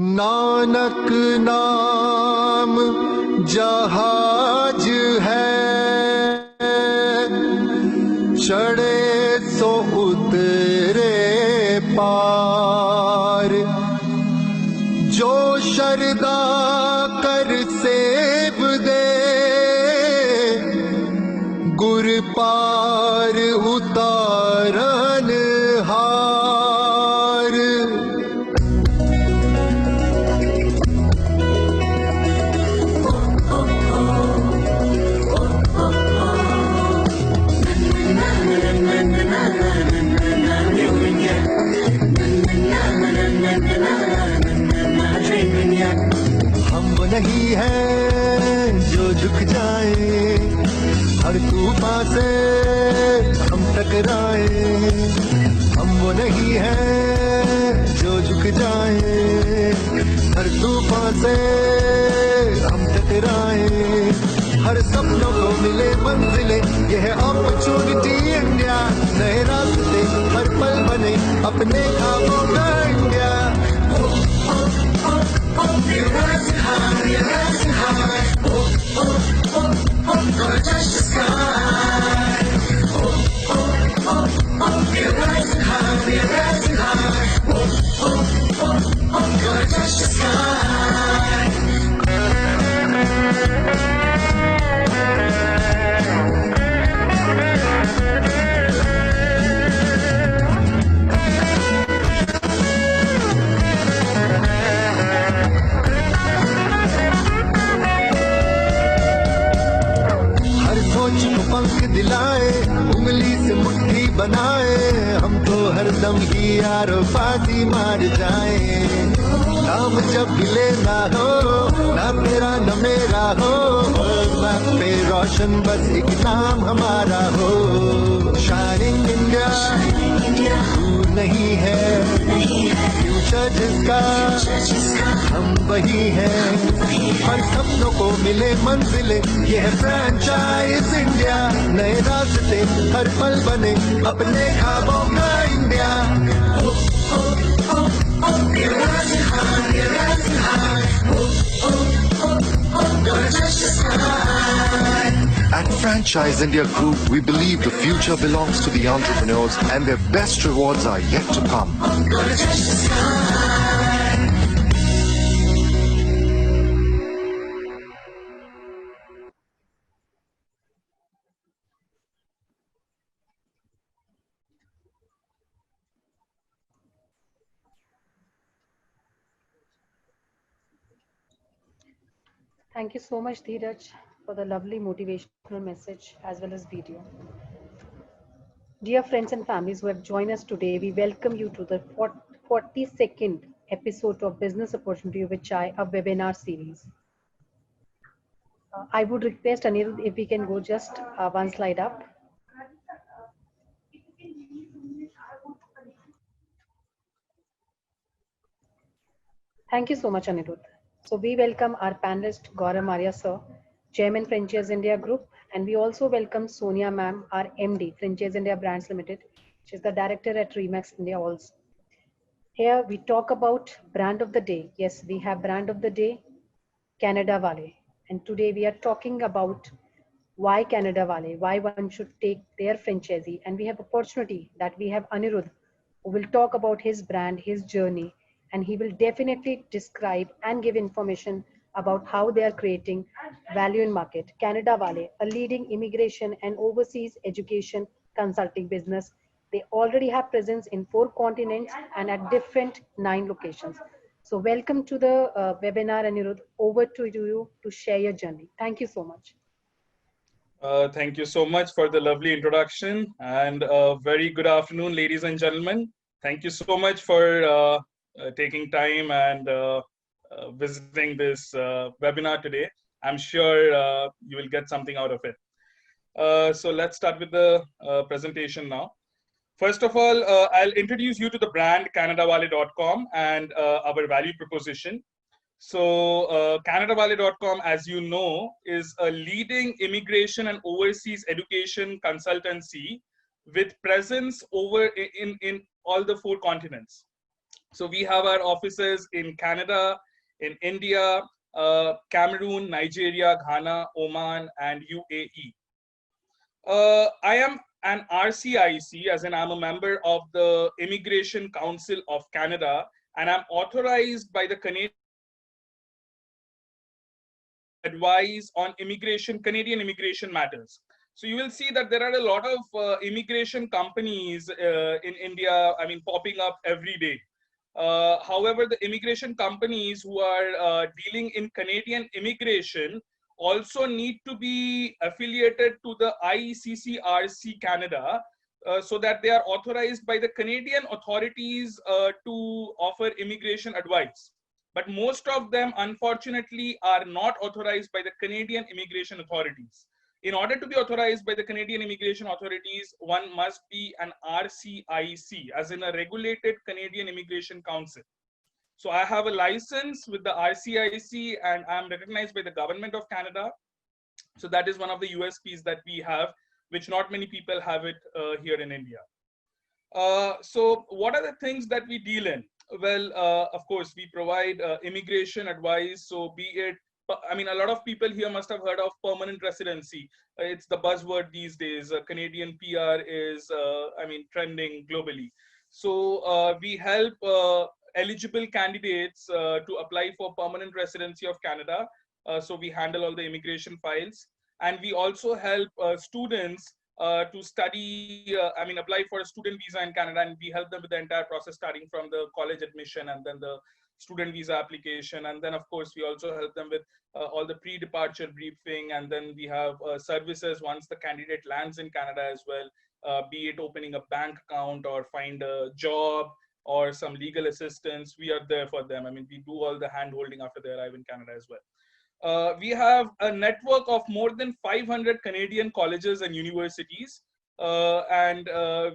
नानक नाम जहाज है, चढ़े सो उतरे पार। जो शरदा कर सेब दे, गुर पार उतारन हार। हम वो नहीं है जो झुक जाए, हर तूफान से हम टकराए। हम वो नहीं है जो झुक जाए, हर तूफान से हम टकराए। हर सपनों को मिले मंजिले, यह अपॉर्चुनिटी इंडिया। नए रास्ते हर पल बने अपने ख्वाबों का India. We're rising high, we're rising high. Oh, oh, oh, oh, gonna touch the sky. Oh, oh, oh, oh, we're rising high, we're rising high. Oh, oh, oh, oh, gonna touch the sky. पंख दिलाए, उंगली से मुट्ठी बनाए। हम तो हरदम ही यारो बाजी मार जाए। नाम जब मिले ना हो, ना तेरा न मेरा हो, मैप पे रोशन बस एक नाम हमारा हो। शाइनिंग इंडिया दूर नहीं है, फ्यूचर जिसका हम वही हैं। हर सपनों को मिले मंजिले, यह फ्रेंचाइज इंडिया। नए रास्ते हर पल बने अपने ख्वाबों का India. We're rising high, we're rising high. Oh, oh, oh, oh, gonna touch the sky. At Franchise India Group, we believe the future belongs to the entrepreneurs and their best rewards are yet to come. Gonna touch the sky. Thank you so much, Dheeraj, for the lovely motivational message as well as video. Dear friends and families who have joined us today, we welcome you to the 42nd episode of Business Opportunity with Chai, a webinar series. I would request Anirudh if we can go just one slide up. Thank you so much, Anirudh. So we welcome our panelist Gaurav Maria sir, Chairman Franchise India Group, and we also welcome Sonia ma'am, our MD Franchise India Brands Limited. She is the director at Remax India also. Here we talk about brand of the day. Yes, we have brand of the day, Canada Vale, and today we are talking about why Canada Vale, why one should take their franchisee, and we have opportunity that we have Anirudh who will talk about his brand, his journey, and he will definitely describe and give information about how they are creating value in market. Canada Vale, a leading immigration and overseas education consulting business. They already have presence in 4 continents and at different 9 locations. So welcome to the webinar, Anirudh. Over to you to share your journey. Thank you so much. Thank you so much for the lovely introduction, and very good afternoon, ladies and gentlemen. Thank you so much for taking time and visiting this webinar today. I'm sure you will get something out of it. So let's start with the presentation now. First of all, I'll introduce you to the brand CanadaVale.com and our value proposition. So CanadaVale.com, as you know, is a leading immigration and overseas education consultancy with presence over in all the 4 continents. So we have our offices in Canada, in India, Cameroon, Nigeria, Ghana, Oman, and UAE. I am an RCIC, as in I'm a member of the Immigration Council of Canada, and I'm authorized by the Canadian advise on Canadian immigration matters. So you will see that there are a lot of immigration companies in India, I mean, popping up every day. However, the immigration companies who are dealing in Canadian immigration also need to be affiliated to the ICCRC Canada, so that they are authorized by the Canadian authorities to offer immigration advice. But most of them, unfortunately, are not authorized by the Canadian immigration authorities. In order to be authorized by the Canadian immigration authorities, one must be an RCIC, as in a regulated Canadian Immigration Council. So I have a license with the RCIC and I'm recognized by the government of Canada. So that is one of the USPs that we have, which not many people have it here in India. So what are the things that we deal in? Well, of course, we provide immigration advice. So be it, I mean, a lot of people here must have heard of permanent residency. It's the buzzword these days. Canadian PR is, I mean, trending globally. So we help eligible candidates to apply for permanent residency of Canada. So we handle all the immigration files. And we also help students to study, I mean, apply for a student visa in Canada, and we help them with the entire process, starting from the college admission and then the student visa application. And then, of course, we also help them with all the pre-departure briefing. And then we have services once the candidate lands in Canada as well, be it opening a bank account or find a job or some legal assistance. We are there for them. I mean, we do all the hand holding after they arrive in Canada as well. We have a network of more than 500 Canadian colleges and universities, and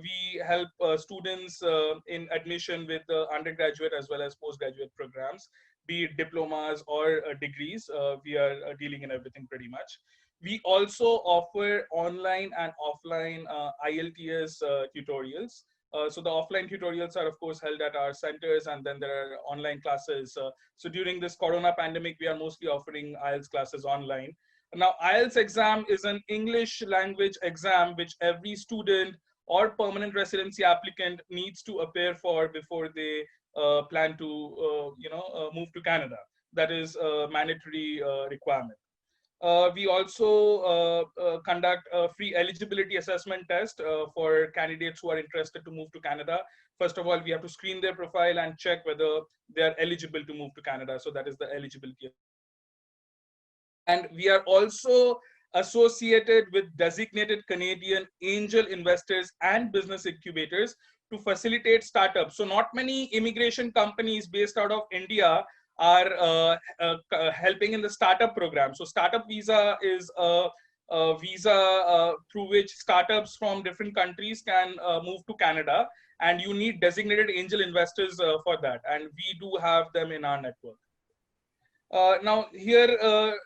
we help students in admission with undergraduate as well as postgraduate programs, be it diplomas or degrees. We are dealing in everything pretty much. We also offer online and offline IELTS tutorials. So the offline tutorials are, of course, held at our centers, and then there are online classes. So during this Corona pandemic, we are mostly offering IELTS classes online. Now, IELTS exam is an English language exam which every student or permanent residency applicant needs to appear for before they plan to, move to Canada. That is a mandatory requirement. We also conduct a free eligibility assessment test for candidates who are interested to move to Canada. First of all, we have to screen their profile and check whether they are eligible to move to Canada. So that is the eligibility. And we are also associated with designated Canadian angel investors and business incubators to facilitate startups. So not many immigration companies based out of India are helping in the startup program. So startup visa is a visa through which startups from different countries can move to Canada, and you need designated angel investors for that, and we do have them in our network. Now here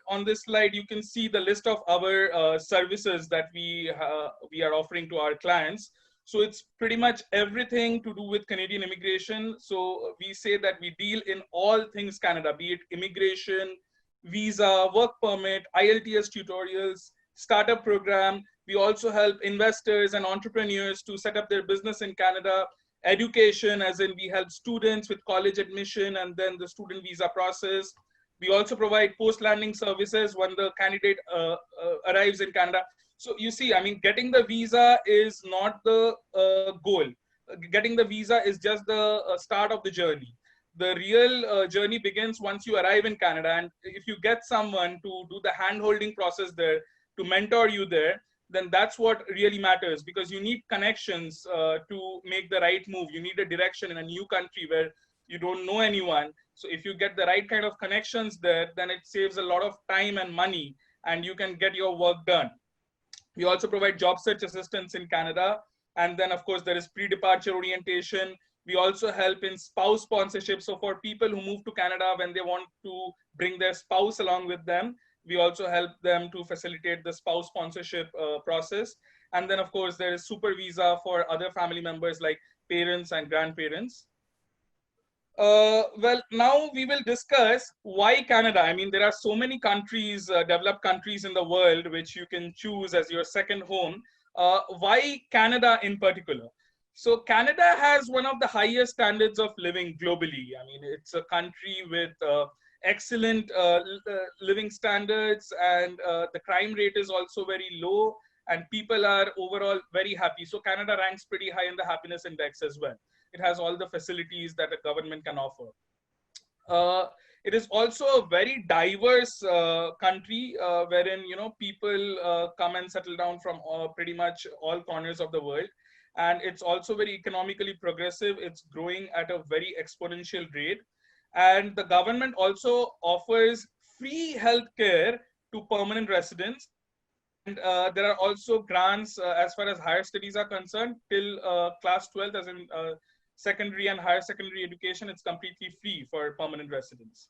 on this slide, you can see the list of our services that we are offering to our clients. So it's pretty much everything to do with Canadian immigration. So we say that we deal in all things Canada, be it immigration, visa, work permit, IELTS tutorials, startup program. We also help investors and entrepreneurs to set up their business in Canada. Education, as in we help students with college admission and then the student visa process. We also provide post-landing services when the candidate arrives in Canada. So you see, I mean, getting the visa is not the goal. Getting the visa is just the start of the journey. The real journey begins once you arrive in Canada. And if you get someone to do the hand-holding process there, to mentor you there, then that's what really matters, because you need connections to make the right move. You need a direction in a new country where you don't know anyone. So if you get the right kind of connections there, then it saves a lot of time and money, and you can get your work done. We also provide job search assistance in Canada. And then, of course, there is pre-departure orientation. We also help in spouse sponsorship. So for people who move to Canada when they want to bring their spouse along with them, we also help them to facilitate the spouse sponsorship process. And then, of course, there is super visa for other family members like parents and grandparents. Well, now we will discuss why Canada. I mean, there are so many countries, developed countries in the world, which you can choose as your second home. Why Canada in particular? So Canada has one of the highest standards of living globally. I mean, it's a country with excellent living standards, and the crime rate is also very low, and people are overall very happy. So Canada ranks pretty high in the happiness index as well. It has all the facilities that a government can offer. It is also a very diverse country, wherein people come and settle down from pretty much all corners of the world, and it's also very economically progressive. It's growing at a very exponential rate, and the government also offers free healthcare to permanent residents. And there are also grants as far as higher studies are concerned till class 12th, as in secondary and higher secondary education. It's completely free for permanent residents.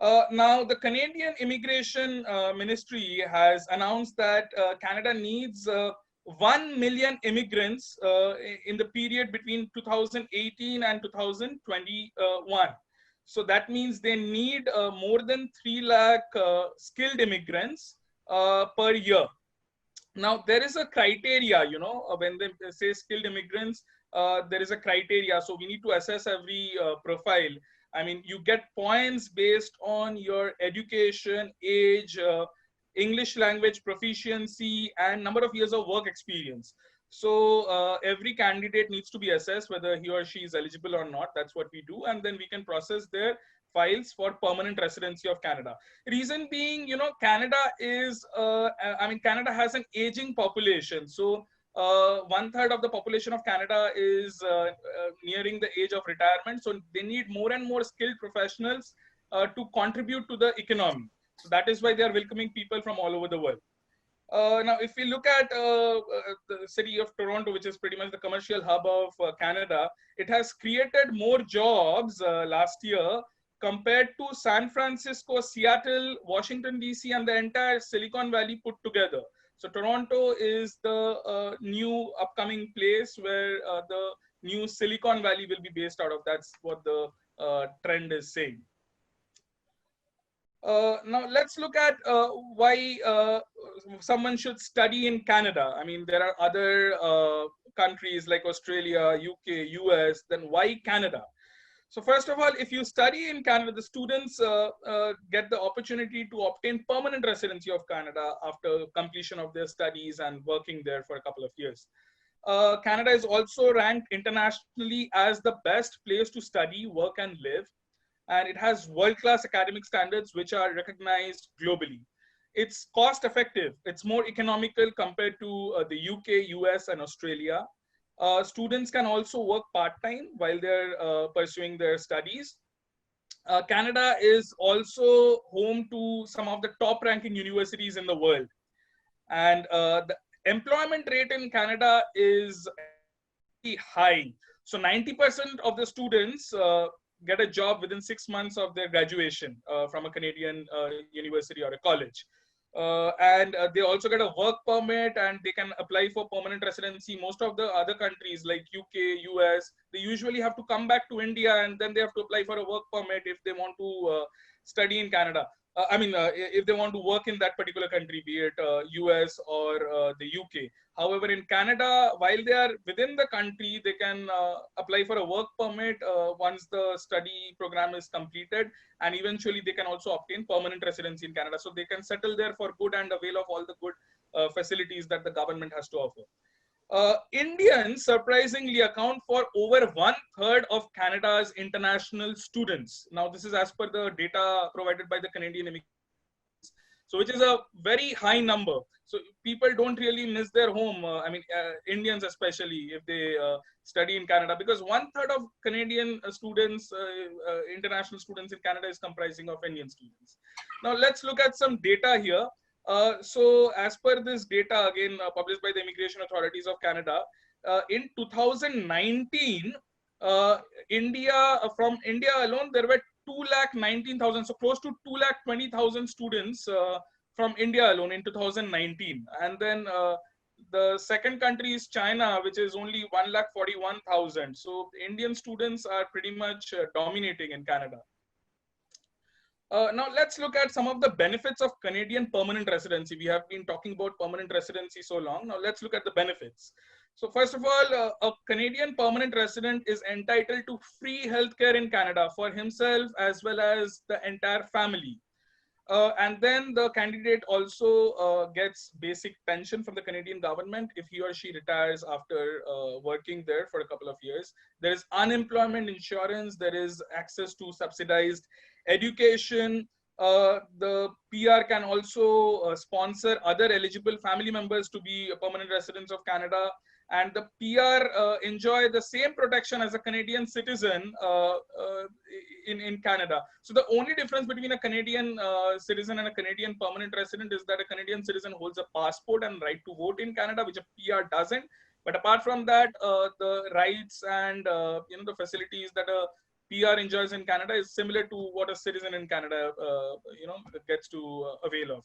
Now, the Canadian Immigration Ministry has announced that Canada needs 1 million immigrants in the period between 2018 and 2021. So that means they need more than 3 lakh skilled immigrants per year. Now, there is a criteria, when they say skilled immigrants, there is a criteria. So we need to assess every profile. I mean, you get points based on your education, age, English language proficiency, and number of years of work experience. So every candidate needs to be assessed whether he or she is eligible or not. That's what we do. And then we can process their files for permanent residency of Canada. Reason being, Canada is, Canada has an aging population. So 1/3 of the population of Canada is nearing the age of retirement. So they need more and more skilled professionals to contribute to the economy. So that is why they are welcoming people from all over the world. Now, if we look at the city of Toronto, which is pretty much the commercial hub of Canada, it has created more jobs last year compared to San Francisco, Seattle, Washington, DC, and the entire Silicon Valley put together. So Toronto is the new upcoming place where the new Silicon Valley will be based out of. That's what the trend is saying. Now let's look at why someone should study in Canada. I mean, there are other countries like Australia, UK, US, then why Canada? So first of all, if you study in Canada, the students get the opportunity to obtain permanent residency of Canada after completion of their studies and working there for a couple of years. Canada is also ranked internationally as the best place to study, work, and live. And it has world-class academic standards which are recognized globally. It's cost-effective. It's more economical compared to the UK, US, and Australia. Students can also work part-time while they're pursuing their studies. Canada is also home to some of the top-ranking universities in the world. And the employment rate in Canada is high. So 90% of the students get a job within 6 months of their graduation from a Canadian university or a college. And they also get a work permit, and they can apply for permanent residency. Most of the other countries like UK, US, they usually have to come back to India, and then they have to apply for a work permit if they want to study in Canada. If they want to work in that particular country, be it US or the UK. However, in Canada, while they are within the country, they can apply for a work permit once the study program is completed, and eventually they can also obtain permanent residency in Canada. So they can settle there for good and avail of all the good facilities that the government has to offer. Indians surprisingly account for over 1/3 of Canada's international students. Now, this is as per the data provided by the Canadian Immigration. So, which is a very high number. So, people don't really miss their home. Indians especially, if they study in Canada, because 1/3 of Canadian students, international students in Canada, is comprising of Indian students. Now, let's look at some data here. So as per this data, again published by the Immigration Authorities of Canada, in 2019, from India alone, there were 219,000, so close to 220,000 students from India alone in 2019. And then The second country is China, which is only 1,41,000. So Indian students are pretty much dominating in Canada. Now let's look at some of the benefits of Canadian permanent residency. We have been talking about permanent residency so long. Now let's look at the benefits. So first of all, a Canadian permanent resident is entitled to free healthcare in Canada for himself as well as the entire family. And then the candidate also gets basic pension from the Canadian government if he or she retires after working there for a couple of years. There is unemployment insurance. There is access to subsidized education. The PR can also sponsor other eligible family members to be permanent residents of Canada. And the PR enjoy the same protection as a Canadian citizen in Canada. So the only difference between a Canadian citizen and a Canadian permanent resident is that a Canadian citizen holds a passport and right to vote in Canada, which a PR doesn't. But apart from that, the rights and the facilities that a PR enjoys in Canada is similar to what a citizen in Canada gets to avail of.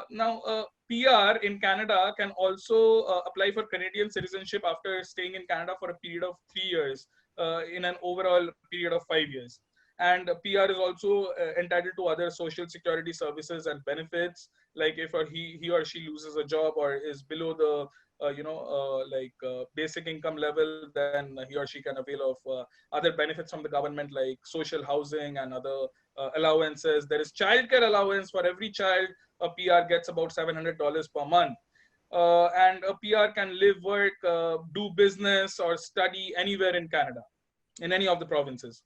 Now, PR in Canada can also apply for Canadian citizenship after staying in Canada for a period of 3 years in an overall period of 5 years. And PR is also entitled to other social security services and benefits, like if he or she loses a job or is below the basic income level, then he or she can avail of other benefits from the government like social housing and other allowances. There is childcare allowance for every child. A PR gets about $700 per month. And a PR can live, work, do business or study anywhere in Canada, in any of the provinces.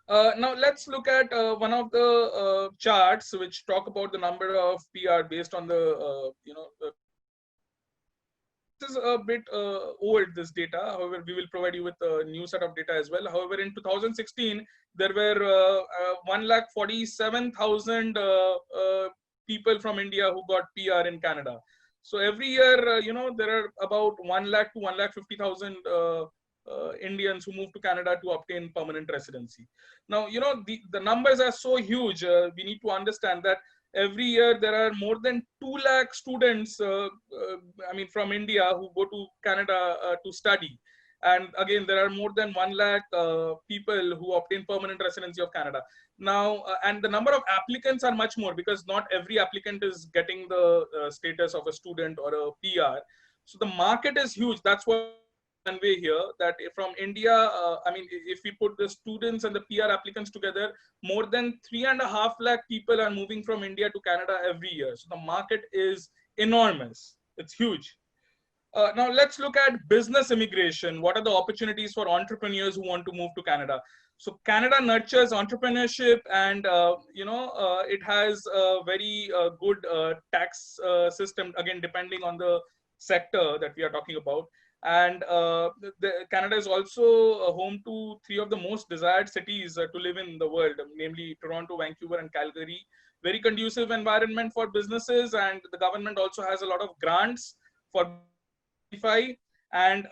Now let's look at one of the charts which talk about the number of PR based on the this is a bit old, this data. However, we will provide you with a new set of data as well. However, in 2016, there were 1,47,000 people from India who got PR in Canada. So every year, there are about 1 lakh to 1,50,000 Indians who move to Canada to obtain permanent residency. Now, the numbers are so huge. We need to understand that every year there are more than 2 lakh students, from India who go to Canada to study. And again, there are more than 1 lakh people who obtain permanent residency of Canada. Now, and the number of applicants are much more because not every applicant is getting the status of a student or a PR. So the market is huge. That's what convey here, that from India, if we put the students and the PR applicants together, more than 3.5 lakh people are moving from India to Canada every year. So the market is enormous. It's huge. Now let's look at business immigration. What are the opportunities for entrepreneurs who want to move to Canada? So Canada nurtures entrepreneurship, and it has a very good tax system, again depending on the sector that we are talking about. And Canada is also home to 3 of the most desired cities to live in the world, namely Toronto, Vancouver, and Calgary. Very conducive environment for businesses, and the government also has a lot of grants for and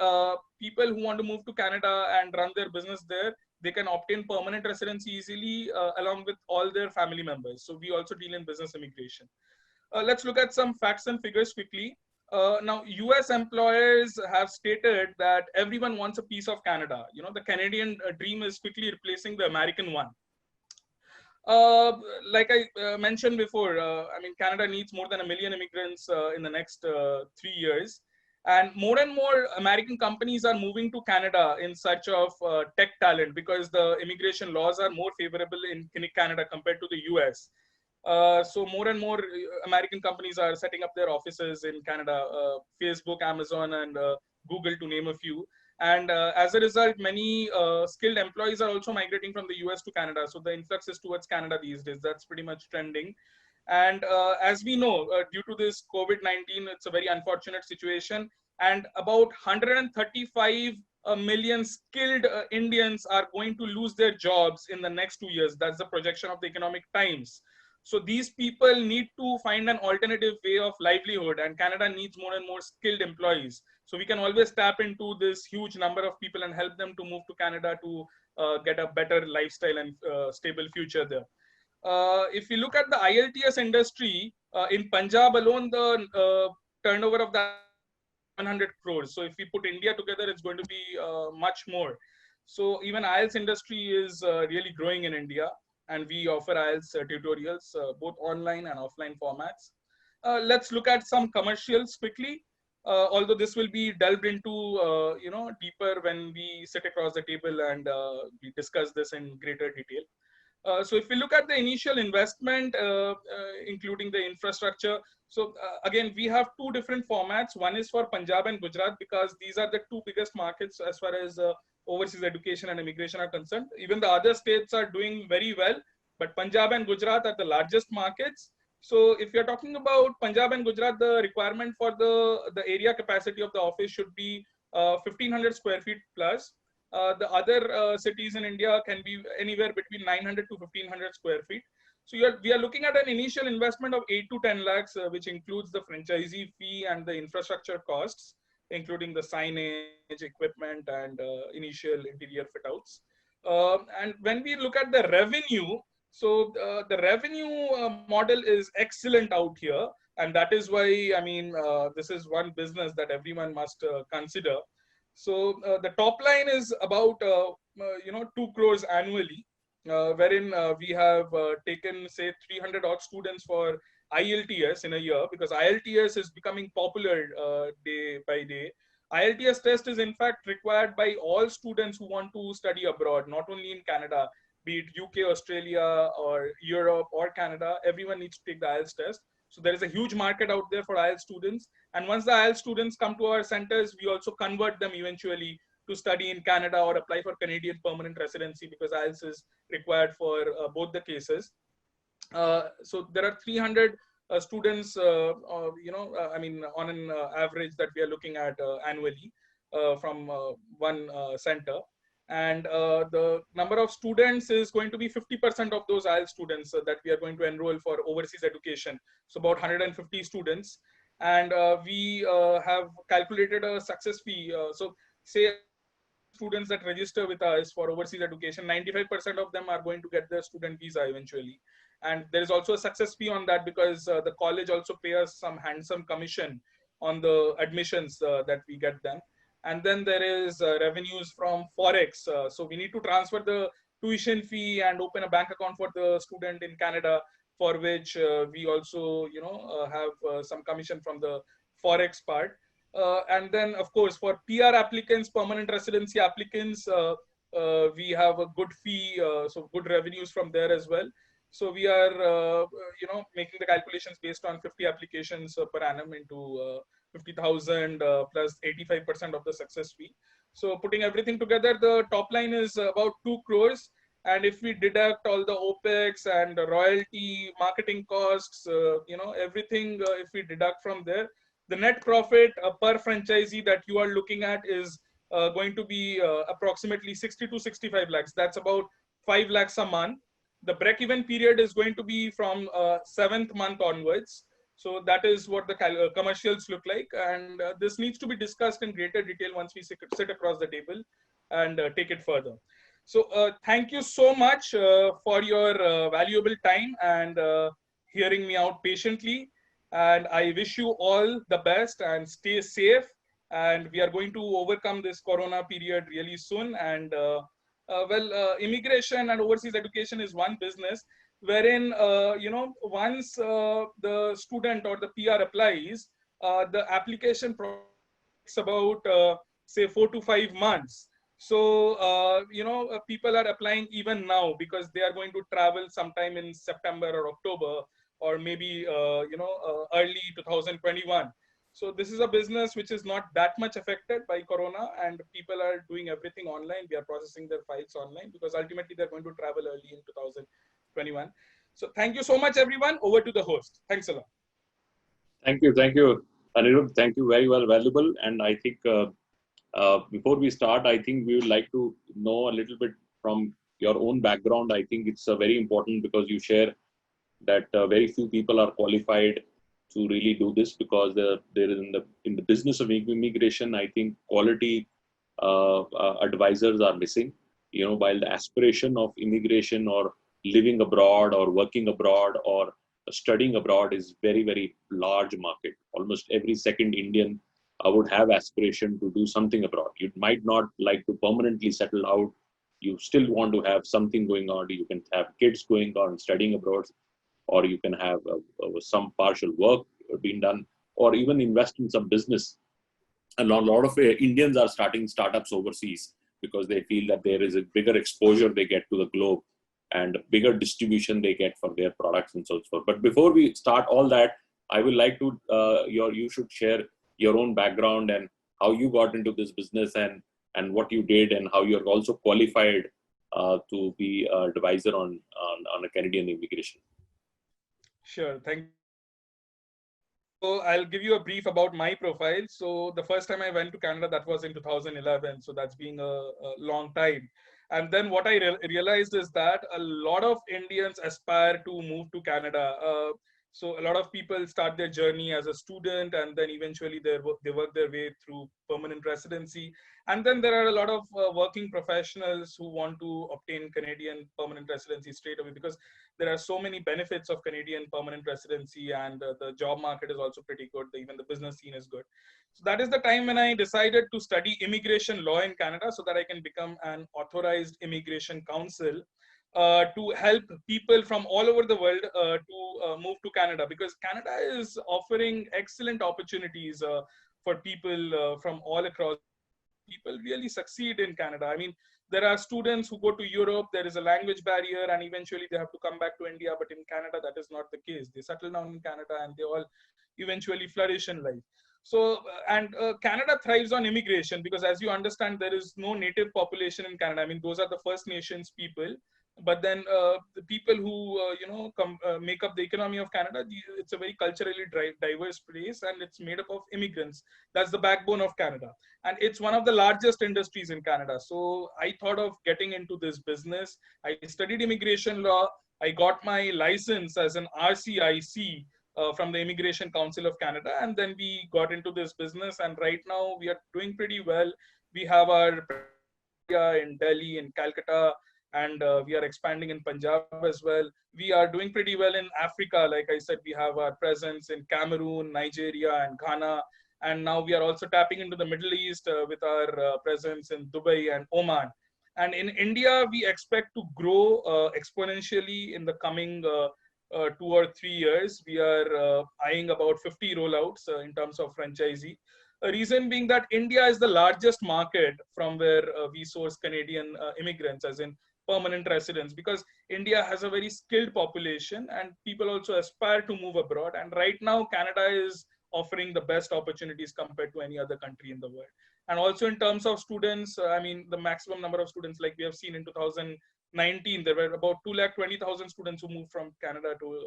people who want to move to Canada and run their business there, they can obtain permanent residency easily along with all their family members. So we also deal in business immigration. Let's look at some facts and figures quickly. Now, US employers have stated that everyone wants a piece of Canada. The Canadian dream is quickly replacing the American one. Like I mentioned before, Canada needs more than 1 million immigrants in the next 3 years. And more American companies are moving to Canada in search of tech talent because the immigration laws are more favorable in Canada compared to the US. So more and more American companies are setting up their offices in Canada, Facebook, Amazon, and Google, to name a few. And as a result, many skilled employees are also migrating from the US to Canada. So the influx is towards Canada these days. That's pretty much trending. And as we know, due to this COVID-19, it's a very unfortunate situation. And about 135 million skilled Indians are going to lose their jobs in the next 2 years. That's the projection of the Economic Times. So these people need to find an alternative way of livelihood, and Canada needs more and more skilled employees. So we can always tap into this huge number of people and help them to move to Canada to get a better lifestyle and stable future there. If you look at the IELTS industry, in Punjab alone, the turnover of that 700 crores. So if we put India together, it's going to be much more. So even IELTS industry is really growing in India, and we offer IELTS tutorials, both online and offline formats. Let's look at some commercials quickly. Although this will be delved into, deeper when we sit across the table and we discuss this in greater detail. So if we look at the initial investment, including the infrastructure, so again, we have two different formats. One is for Punjab and Gujarat, because these are the two biggest markets as far as overseas education and immigration are concerned. Even the other states are doing very well, but Punjab and Gujarat are the largest markets. So if you're talking about Punjab and Gujarat, the requirement for the area capacity of the office should be 1500 square feet plus. The other cities in India can be anywhere between 900 to 1500 square feet. So we are looking at an initial investment of 8 to 10 lakhs, which includes the franchisee fee and the infrastructure costs, including the signage, equipment, and initial interior fit outs. And when we look at the revenue, so the revenue model is excellent out here. And that is why, I mean, this is one business that everyone must consider. So the top line is about 2 crores annually, wherein we have taken say 300 odd students for IELTS in a year, because IELTS is becoming popular day by day. IELTS test is in fact required by all students who want to study abroad, not only in Canada, be it UK, Australia, or Europe, or Canada. Everyone needs to take the IELTS test. So there is a huge market out there for IELTS students. And once the IELTS students come to our centers, we also convert them eventually to study in Canada or apply for Canadian permanent residency, because IELTS is required for both the cases. So there are 300 students, on an average that we are looking at annually from one center. And the number of students is going to be 50% of those IELTS students that we are going to enroll for overseas education. So about 150 students. And we have calculated a success fee. So say students that register with us for overseas education, 95% of them are going to get their student visa eventually. And there is also a success fee on that, because the college also pays some handsome commission on the admissions that we get them. And then there is revenues from Forex. So we need to transfer the tuition fee and open a bank account for the student in Canada, for which we also, have some commission from the Forex part. And then, of course, for PR applicants, permanent residency applicants, we have a good fee, so good revenues from there as well. So we are, making the calculations based on 50 applications per annum into 50,000 plus 85% of the success fee. So putting everything together, the top line is about 2 crores. And if we deduct all the OPEX and the royalty, marketing costs, everything, if we deduct from there, the net profit per franchisee that you are looking at is going to be approximately 60 to 65 lakhs. That's about 5 lakhs a month. The break-even period is going to be from 7th month onwards. So that is what the commercials look like. And this needs to be discussed in greater detail once we sit across the table and take it further. So thank you so much for your valuable time and hearing me out patiently. And I wish you all the best and stay safe. And we are going to overcome this corona period really soon. And immigration and overseas education is one business wherein, once the student or the PR applies, the application takes about, say, 4 to 5 months. So, people are applying even now because they are going to travel sometime in September or October, or maybe, early 2021. So this is a business which is not that much affected by corona, and people are doing everything online. We are processing their files online because ultimately they're going to travel early in 2021. So thank you so much, everyone. Over to the host. Thanks a lot. Thank you, Anirudh. Thank you, very well, valuable. And I think before we start, I think we would like to know a little bit from your own background. I think it's very important because you share that very few people are qualified to really do this, because there is in the business of immigration, I think quality advisors are missing. While the aspiration of immigration or living abroad or working abroad or studying abroad is very, very large market. Almost every second Indian would have aspiration to do something abroad. You might not like to permanently settle out. You still want to have something going on. You can have kids going on studying abroad, or you can have some partial work being done, or even invest in some business. A lot of Indians are starting startups overseas because they feel that there is a bigger exposure they get to the globe and bigger distribution they get for their products and so forth. But before we start all that, I would like to, you should share your own background and how you got into this business and what you did and how you're also qualified to be an advisor on a Canadian immigration. Sure. Thank you. So I'll give you a brief about my profile. So the first time I went to Canada, that was in 2011. So that's been a long time. And then what I realized is that a lot of Indians aspire to move to Canada. So a lot of people start their journey as a student, and then eventually they work their way through permanent residency. And then there are a lot of working professionals who want to obtain Canadian permanent residency straight away, because there are so many benefits of Canadian permanent residency, and the job market is also pretty good. Even the business scene is good. So that is the time when I decided to study immigration law in Canada so that I can become an authorized immigration counsel to help people from all over the world to move to Canada, because Canada is offering excellent opportunities for people from all across. People really succeed in Canada. I mean, there are students who go to Europe, there is a language barrier, and eventually they have to come back to India. But in Canada, that is not the case. They settle down in Canada and they all eventually flourish in life. So, Canada thrives on immigration because, as you understand, there is no native population in Canada. I mean, those are the First Nations people. But then the people who, make up the economy of Canada, it's a very culturally diverse place, and it's made up of immigrants. That's the backbone of Canada. And it's one of the largest industries in Canada. So I thought of getting into this business. I studied immigration law. I got my license as an RCIC from the Immigration Council of Canada. And then we got into this business. And right now we are doing pretty well. We have our in Delhi, in Calcutta, and we are expanding in Punjab as well. We are doing pretty well in Africa. Like I said, we have our presence in Cameroon, Nigeria, and Ghana. And now we are also tapping into the Middle East with our presence in Dubai and Oman. And in India, we expect to grow exponentially in the coming 2 or 3 years. We are eyeing about 50 rollouts in terms of franchisee. A reason being that India is the largest market from where we source Canadian immigrants, as in permanent residents, because India has a very skilled population and people also aspire to move abroad. And right now, Canada is offering the best opportunities compared to any other country in the world. And also in terms of students, I mean, the maximum number of students, like we have seen in 2019, there were about 220,000 students who moved from Canada to,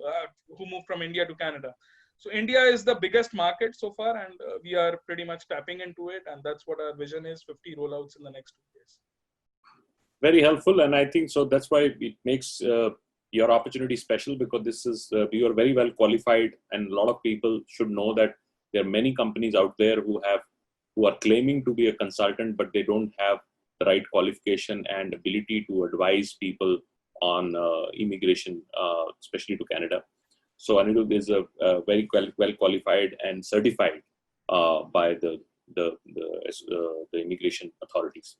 who moved from India to Canada. So India is the biggest market so far, and we are pretty much tapping into it. And that's what our vision is, 50 rollouts in the next 2 years. Very helpful. And I think so that's why it makes your opportunity special, because this is, you are very well qualified, and a lot of people should know that there are many companies out there who are claiming to be a consultant, but they don't have the right qualification and ability to advise people on immigration, especially to Canada. So Anirudh is a very well qualified and certified by the immigration authorities.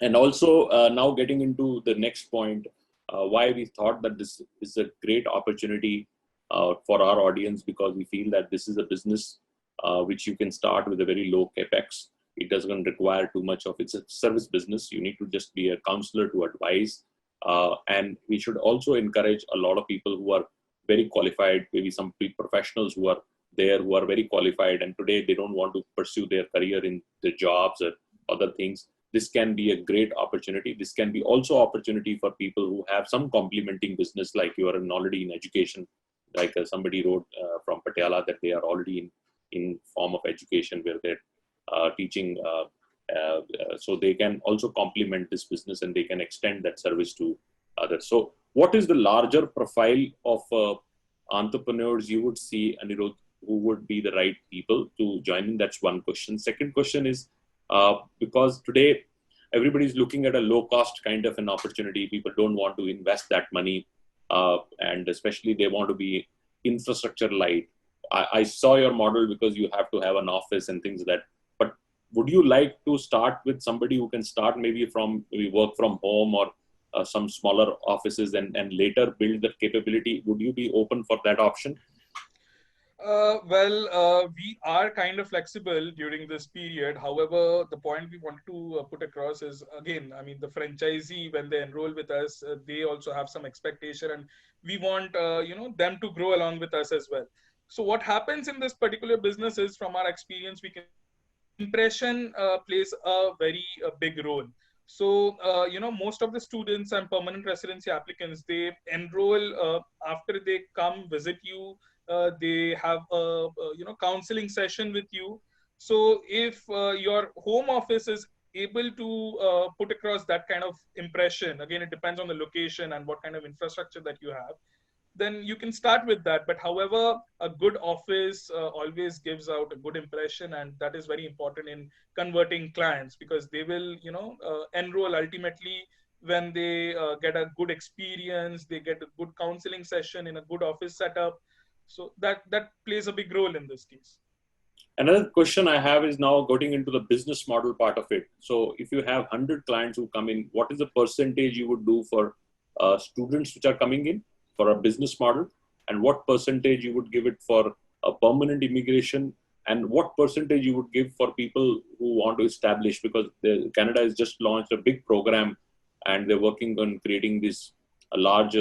And also now getting into the next point, why we thought that this is a great opportunity for our audience, because we feel that this is a business which you can start with a very low capex. It doesn't require too much of, it's a service business. You need to just be a counselor to advise. And we should also encourage a lot of people who are very qualified, maybe some professionals who are there, who are very qualified, and today they don't want to pursue their career in the jobs or other things. This can be a great opportunity. This can be also opportunity for people who have some complementing business, like you are already in education, like somebody wrote from Patiala that they are already in form of education where they're teaching. So they can also complement this business and they can extend that service to others. So what is the larger profile of entrepreneurs you would see, Anirudh, who would be the right people to join in? That's one question. Second question is, because today everybody is looking at a low cost kind of an opportunity. People don't want to invest that money, and especially they want to be infrastructure light. I saw your model because you have to have an office and things like that. But would you like to start with somebody who can start maybe work from home or some smaller offices and later build the capability? Would you be open for that option? We are kind of flexible during this period. However, the point we want to put across is, again, I mean, the franchisee, when they enroll with us, they also have some expectation, and we want, them to grow along with us as well. So what happens in this particular business is, from our experience, we can impression plays a very big role. So, most of the students and permanent residency applicants, they enroll after they come visit you. They have a counseling session with you. So if your home office is able to put across that kind of impression, again, it depends on the location and what kind of infrastructure that you have, then you can start with that. But however, a good office always gives out a good impression, and that is very important in converting clients, because they will enroll ultimately when they get a good experience, they get a good counseling session in a good office setup. So that plays a big role in this case. Another question I have is now getting into the business model part of it. So if you have 100 clients who come in, what is the percentage you would do for students which are coming in for a business model? And what percentage you would give it for a permanent immigration? And what percentage you would give for people who want to establish? Because Canada has just launched a big program and they're working on creating these large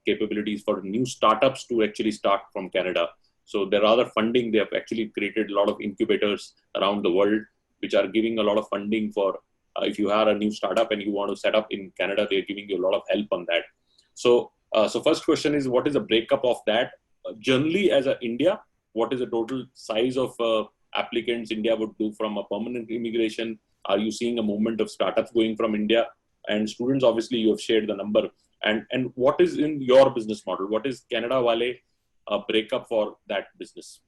capabilities for new startups to actually start from Canada. So there are other funding. They have actually created a lot of incubators around the world, which are giving a lot of funding for if you are a new startup and you want to set up in Canada, they're giving you a lot of help on that. So, first question is, what is the breakup of that? Generally, as a India, what is the total size of applicants India would do from a permanent immigration? Are you seeing a movement of startups going from India? And students, obviously, you have shared the number. And what is in your business model? What is Canada Wale breakup for that business?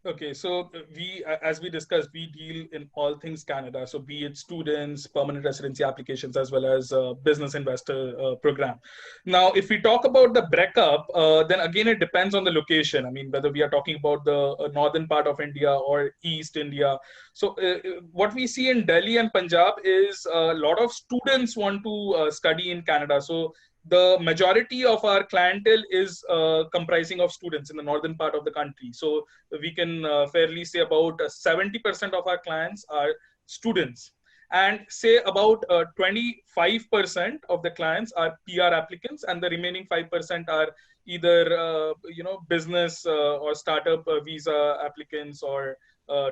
Okay, so we, as we discussed, we deal in all things Canada. So be it students, permanent residency applications, as well as business investor program. Now, if we talk about the breakup, then again, it depends on the location. I mean, whether we are talking about the northern part of India or East India. So what we see in Delhi and Punjab is a lot of students want to study in Canada. So the majority of our clientele is comprising of students in the northern part of the country. So we can fairly say about 70% of our clients are students, and say about 25% of the clients are PR applicants, and the remaining 5% are either business or startup visa applicants, or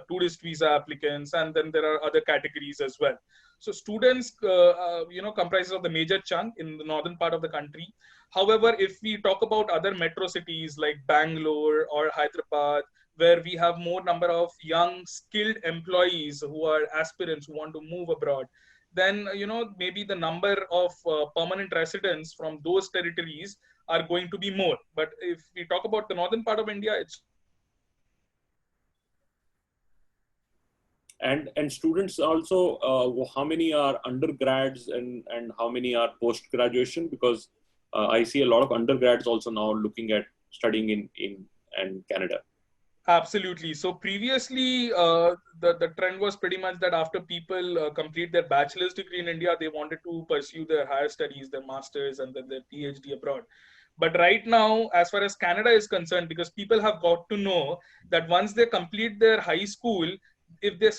tourist visa applicants, and then there are other categories as well. So students, comprises of the major chunk in the northern part of the country. However, if we talk about other metro cities like Bangalore or Hyderabad, where we have more number of young skilled employees who are aspirants who want to move abroad, then maybe the number of permanent residents from those territories are going to be more. But if we talk about the northern part of India, it's and students also, how many are undergrads and how many are post graduation? Because I see a lot of undergrads also now looking at studying in Canada. Absolutely. So previously, the trend was pretty much that after people complete their bachelor's degree in India, they wanted to pursue their higher studies, their master's, and then their PhD abroad. But right now, as far as Canada is concerned, because people have got to know that once they complete their high school, if they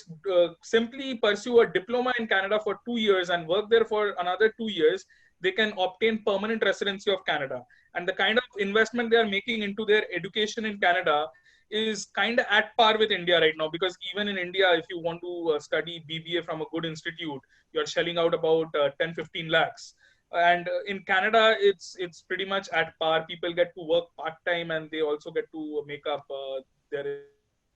simply pursue a diploma in Canada for 2 years and work there for another 2 years, they can obtain permanent residency of Canada. And the kind of investment they are making into their education in Canada is kind of at par with India right now, because even in India, if you want to study BBA from a good institute, you're shelling out about 10-15 lakhs. And in Canada, it's pretty much at par. People get to work part-time, and they also get to make up their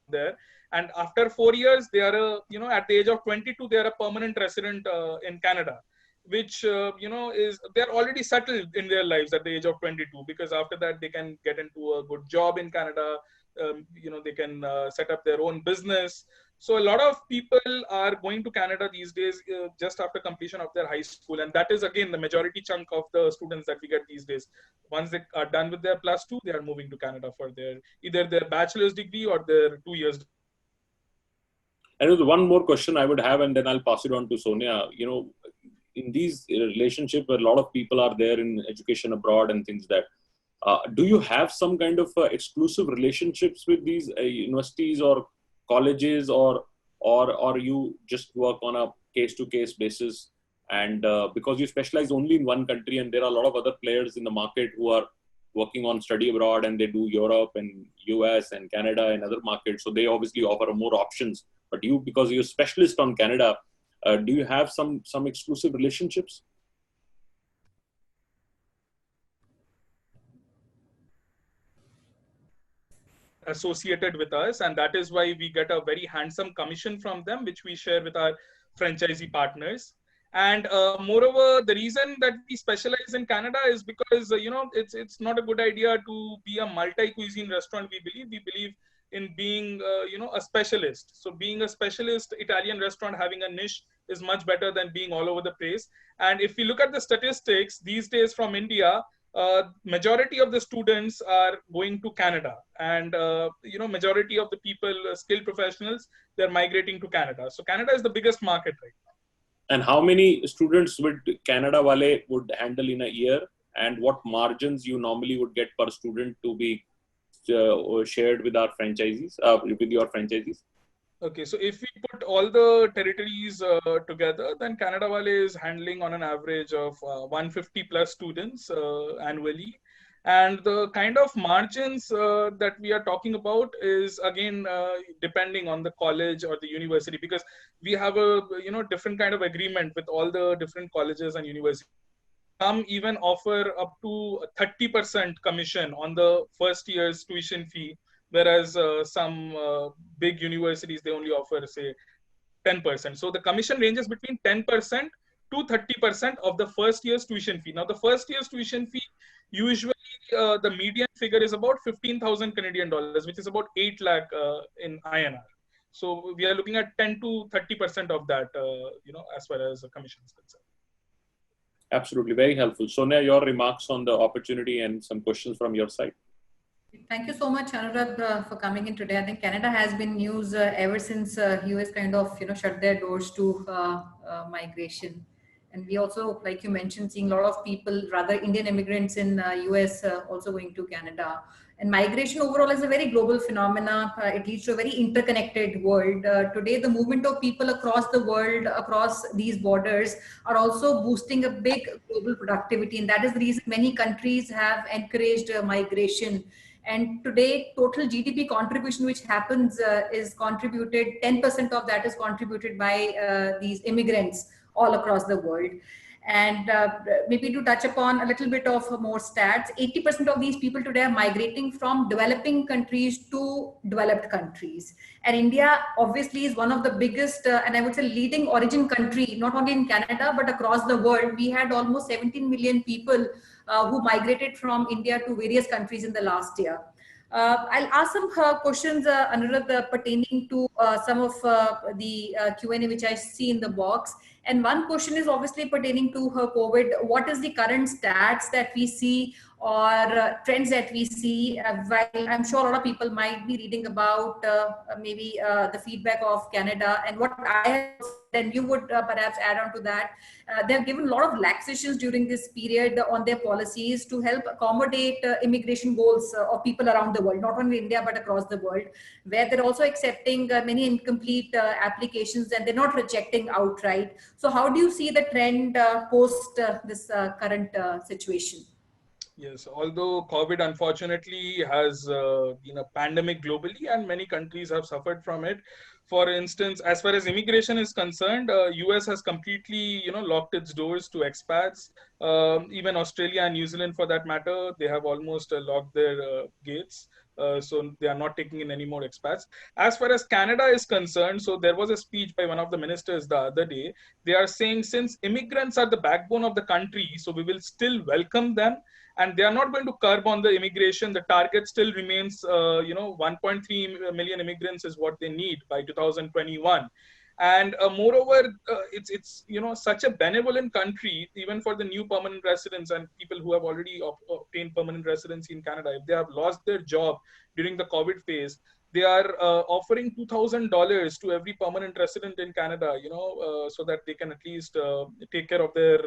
there. And after 4 years, they are at the age of 22, they are a permanent resident in Canada, which is, they're already settled in their lives at the age of 22, because after that they can get into a good job in Canada, they can set up their own business. So a lot of people are going to Canada these days just after completion of their high school. And that is, again, the majority chunk of the students that we get these days. Once they are done with their +2, they are moving to Canada for either their bachelor's degree or their 2 years. And one more question I would have, and then I'll pass it on to Sonia. In these relationships where a lot of people are there in education abroad and things do you have some kind of exclusive relationships with these universities or colleges, or you just work on a case-to-case basis? And because you specialize only in one country, and there are a lot of other players in the market who are working on study abroad, and they do Europe and US and Canada and other markets, so they obviously offer more options. But you, because you're a specialist on Canada, do you have some exclusive relationships? Associated with us, and that is why we get a very handsome commission from them, which we share with our franchisee partners. And moreover, the reason that we specialize in Canada is because it's not a good idea to be a multi-cuisine restaurant. We believe in being a specialist. So being a specialist Italian restaurant, having a niche, is much better than being all over the place. And if we look at the statistics these days from India, majority of the students are going to Canada, and majority of the people, skilled professionals, they're migrating to Canada. So Canada is the biggest market right now. And how many students would Canada Wale would handle in a year, and what margins you normally would get per student to be shared with our franchisees, with your franchisees? Okay, so if we put all the territories together, then Canada Wale is handling on an average of 150 plus students annually. And the kind of margins that we are talking about is, again, depending on the college or the university, because we have a different kind of agreement with all the different colleges and universities. Some even offer up to 30% commission on the first year's tuition fee, whereas some big universities, they only offer, say, 10%. So the commission ranges between 10% to 30% of the first year's tuition fee. Now, the first year's tuition fee, usually the median figure is about 15,000 Canadian dollars, which is about 8 lakh in INR. So we are looking at 10 to 30% of that, as far as the commission is concerned. Absolutely, very helpful. Sonia, your remarks on the opportunity and some questions from your side. Thank you so much, Anurag, for coming in today. I think Canada has been news ever since US kind of shut their doors to migration. And we also, like you mentioned, seeing a lot of people, rather Indian immigrants in US also going to Canada. And migration overall is a very global phenomena. It leads to a very interconnected world. Today, the movement of people across the world, across these borders, are also boosting a big global productivity. And that is the reason many countries have encouraged migration. And today, total GDP contribution, which happens, is contributed, 10% of that is contributed by these immigrants all across the world. And maybe to touch upon a little bit of more stats, 80% of these people today are migrating from developing countries to developed countries. And India obviously is one of the biggest, and I would say leading origin country, not only in Canada, but across the world. We had almost 17 million people who migrated from India to various countries in the last year. I'll ask some questions, Anurag, pertaining to some of the Q&A which I see in the box. And one question is obviously pertaining to COVID. What is the current stats that we see or trends that we see? While I'm sure a lot of people might be reading about maybe the feedback of Canada, and what I have, then you would perhaps add on to that. They've given a lot of laxations during this period on their policies to help accommodate immigration goals of people around the world, not only India, but across the world, where they're also accepting many incomplete applications, and they're not rejecting outright. So how do you see the trend post this current situation? Yes, although COVID unfortunately has been a pandemic globally and many countries have suffered from it, For instance, as far as immigration is concerned, US has completely, locked its doors to expats. Even Australia and New Zealand, for that matter, they have almost locked their gates. So they are not taking in any more expats. As far as Canada is concerned, so there was a speech by one of the ministers the other day. They are saying, since immigrants are the backbone of the country, so we will still welcome them, and they are not going to curb on the immigration. The target still remains, 1.3 million immigrants is what they need by 2021. And moreover, it's such a benevolent country, even for the new permanent residents and people who have already obtained permanent residency in Canada. If they have lost their job during the COVID phase, they are offering $2,000 to every permanent resident in Canada, so that they can at least take care of their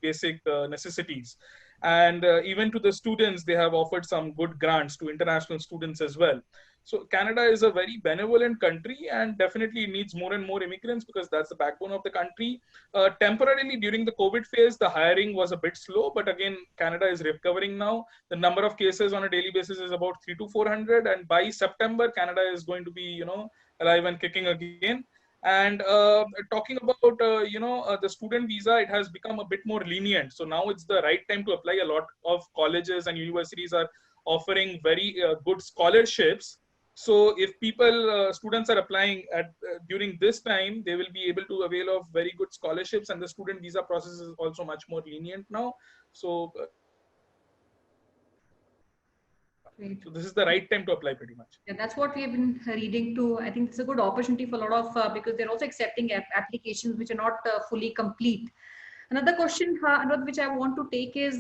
basic necessities. And even to the students, they have offered some good grants to international students as well. So Canada is a very benevolent country, and definitely needs more and more immigrants, because that's the backbone of the country. Temporarily during the COVID phase, the hiring was a bit slow, but again, Canada is recovering now. The number of cases on a daily basis is about 300 to 400, and by September, Canada is going to be, alive and kicking again. And talking about, the student visa, it has become a bit more lenient. So now it's the right time to apply. A lot of colleges and universities are offering very good scholarships. So if students are applying at during this time, they will be able to avail of very good scholarships, and the student visa process is also much more lenient now. So, so this is the right time to apply, pretty much. Yeah, that's what we have been reading too. I think it's a good opportunity for a lot of, because they're also accepting applications which are not fully complete. Another question, Anurag, which I want to take is,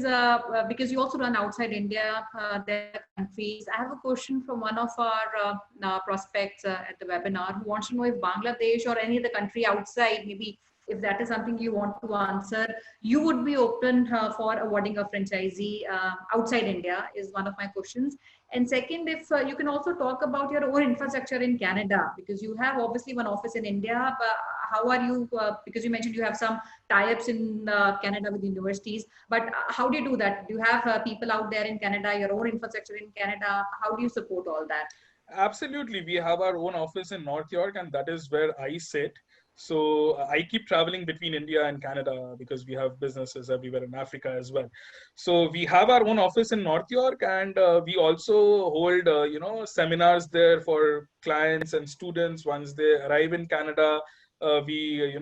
because you also run outside India, there are countries. I have a question from one of our prospects at the webinar, who wants to know if Bangladesh or any other country outside, maybe if that is something you want to answer, you would be open for awarding a franchisee outside India, is one of my questions. And second, if you can also talk about your own infrastructure in Canada, because you have obviously one office in India, but how are you, because you mentioned you have some tie-ups in Canada with universities, but how do you do that? Do you have people out there in Canada, your own infrastructure in Canada? How do you support all that? Absolutely. We have our own office in North York, and that is where I sit. So I keep traveling between India and Canada because we have businesses everywhere in Africa as well. So we have our own office in North York, and we also hold, seminars there for clients and students. Once they arrive in Canada, we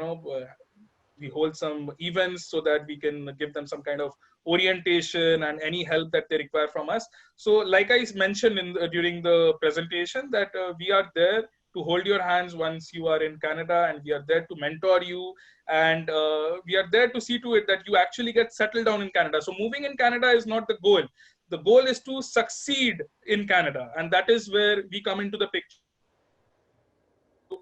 hold some events so that we can give them some kind of orientation and any help that they require from us. So like I mentioned during the presentation, that we are there to hold your hands once you are in Canada, and we are there to mentor you, and we are there to see to it that you actually get settled down in Canada. So moving in Canada is not the goal. The goal is to succeed in Canada, and that is where we come into the picture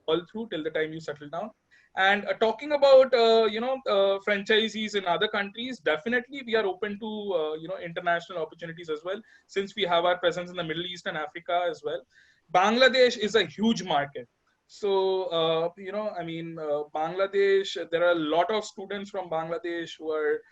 all through till the time you settle down. And talking about franchisees in other countries, definitely we are open to international opportunities as well, since we have our presence in the Middle East and Africa as well. Bangladesh is a huge market. So, Bangladesh, there are a lot of students from Bangladesh who are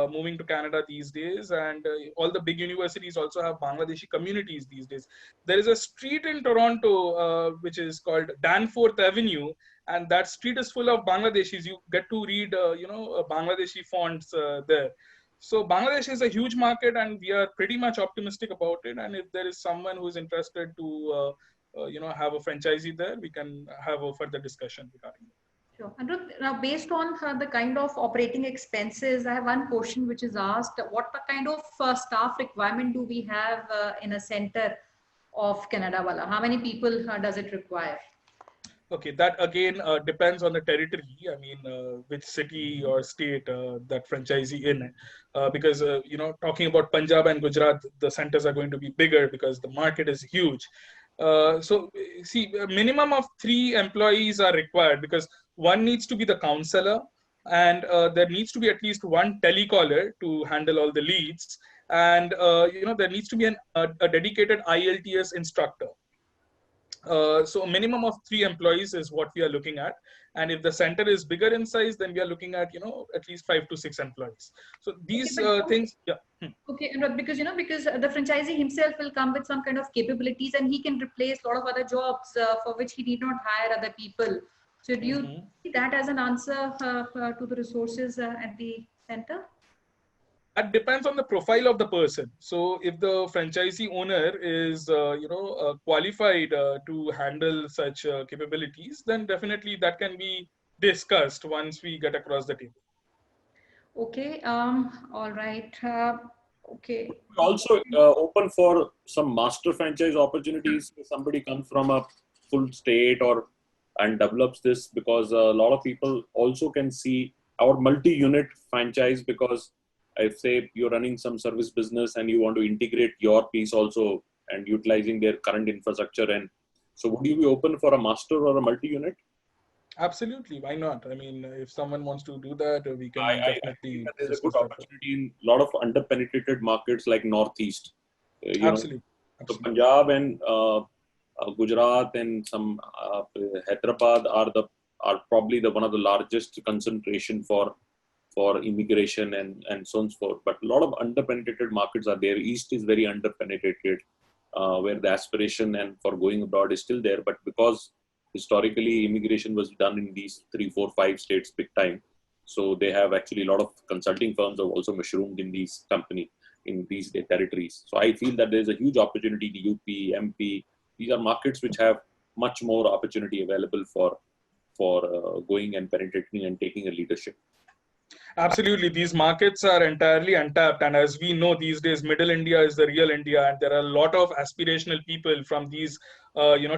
moving to Canada these days, and all the big universities also have Bangladeshi communities these days. There is a street in Toronto which is called Danforth Avenue, and that street is full of Bangladeshis. You get to read, Bangladeshi fonts there. So Bangladesh is a huge market, and we are pretty much optimistic about it. And if there is someone who is interested to, have a franchisee there, we can have a further discussion regarding it. Sure. Anurag, now based on the kind of operating expenses, I have one question which is asked: what kind of staff requirement do we have in a center of Canada Wala? How many people does it require? Okay, that again depends on the territory. I mean, which city or state that franchisee in, because talking about Punjab and Gujarat, the centers are going to be bigger because the market is huge. So see, a minimum of 3 employees are required, because one needs to be the counselor, and there needs to be at least 1 telecaller to handle all the leads, and there needs to be a dedicated IELTS instructor. So a minimum of 3 employees is what we are looking at. And if the center is bigger in size, then we are looking at, at least 5 to 6 employees. So these things, yeah. Okay, and because because the franchisee himself will come with some kind of capabilities, and he can replace a lot of other jobs for which he need not hire other people. So do you see that as an answer to the resources at the center? That depends on the profile of the person. So if the franchisee owner is, qualified to handle such capabilities, then definitely that can be discussed once we get across the table. Okay. All right. Okay. Also open for some master franchise opportunities. If somebody comes from a full state and develops this, because a lot of people also can see our multi-unit franchise, because if say you're running some service business and you want to integrate your piece also and utilizing their current infrastructure, and so would you be open for a master or a multi-unit? Absolutely, why not? I mean, if someone wants to do that, we can I definitely think that there's a discuss good that. opportunity in a lot of underpenetrated markets like Northeast. Absolutely. So Punjab and Gujarat and some Hyderabad are probably the one of the largest concentration for immigration and so on and so forth. But a lot of underpenetrated markets are there. East is very underpenetrated, where the aspiration and for going abroad is still there. But because historically immigration was done in these 3, 4, 5 states big time, so they have actually a lot of consulting firms have also mushroomed in these in these territories. So I feel that there's a huge opportunity in UP, MP. These are markets which have much more opportunity available for going and penetrating and taking a leadership. Absolutely, these markets are entirely untapped, and as we know these days, Middle India is the real India, and there are a lot of aspirational people from these,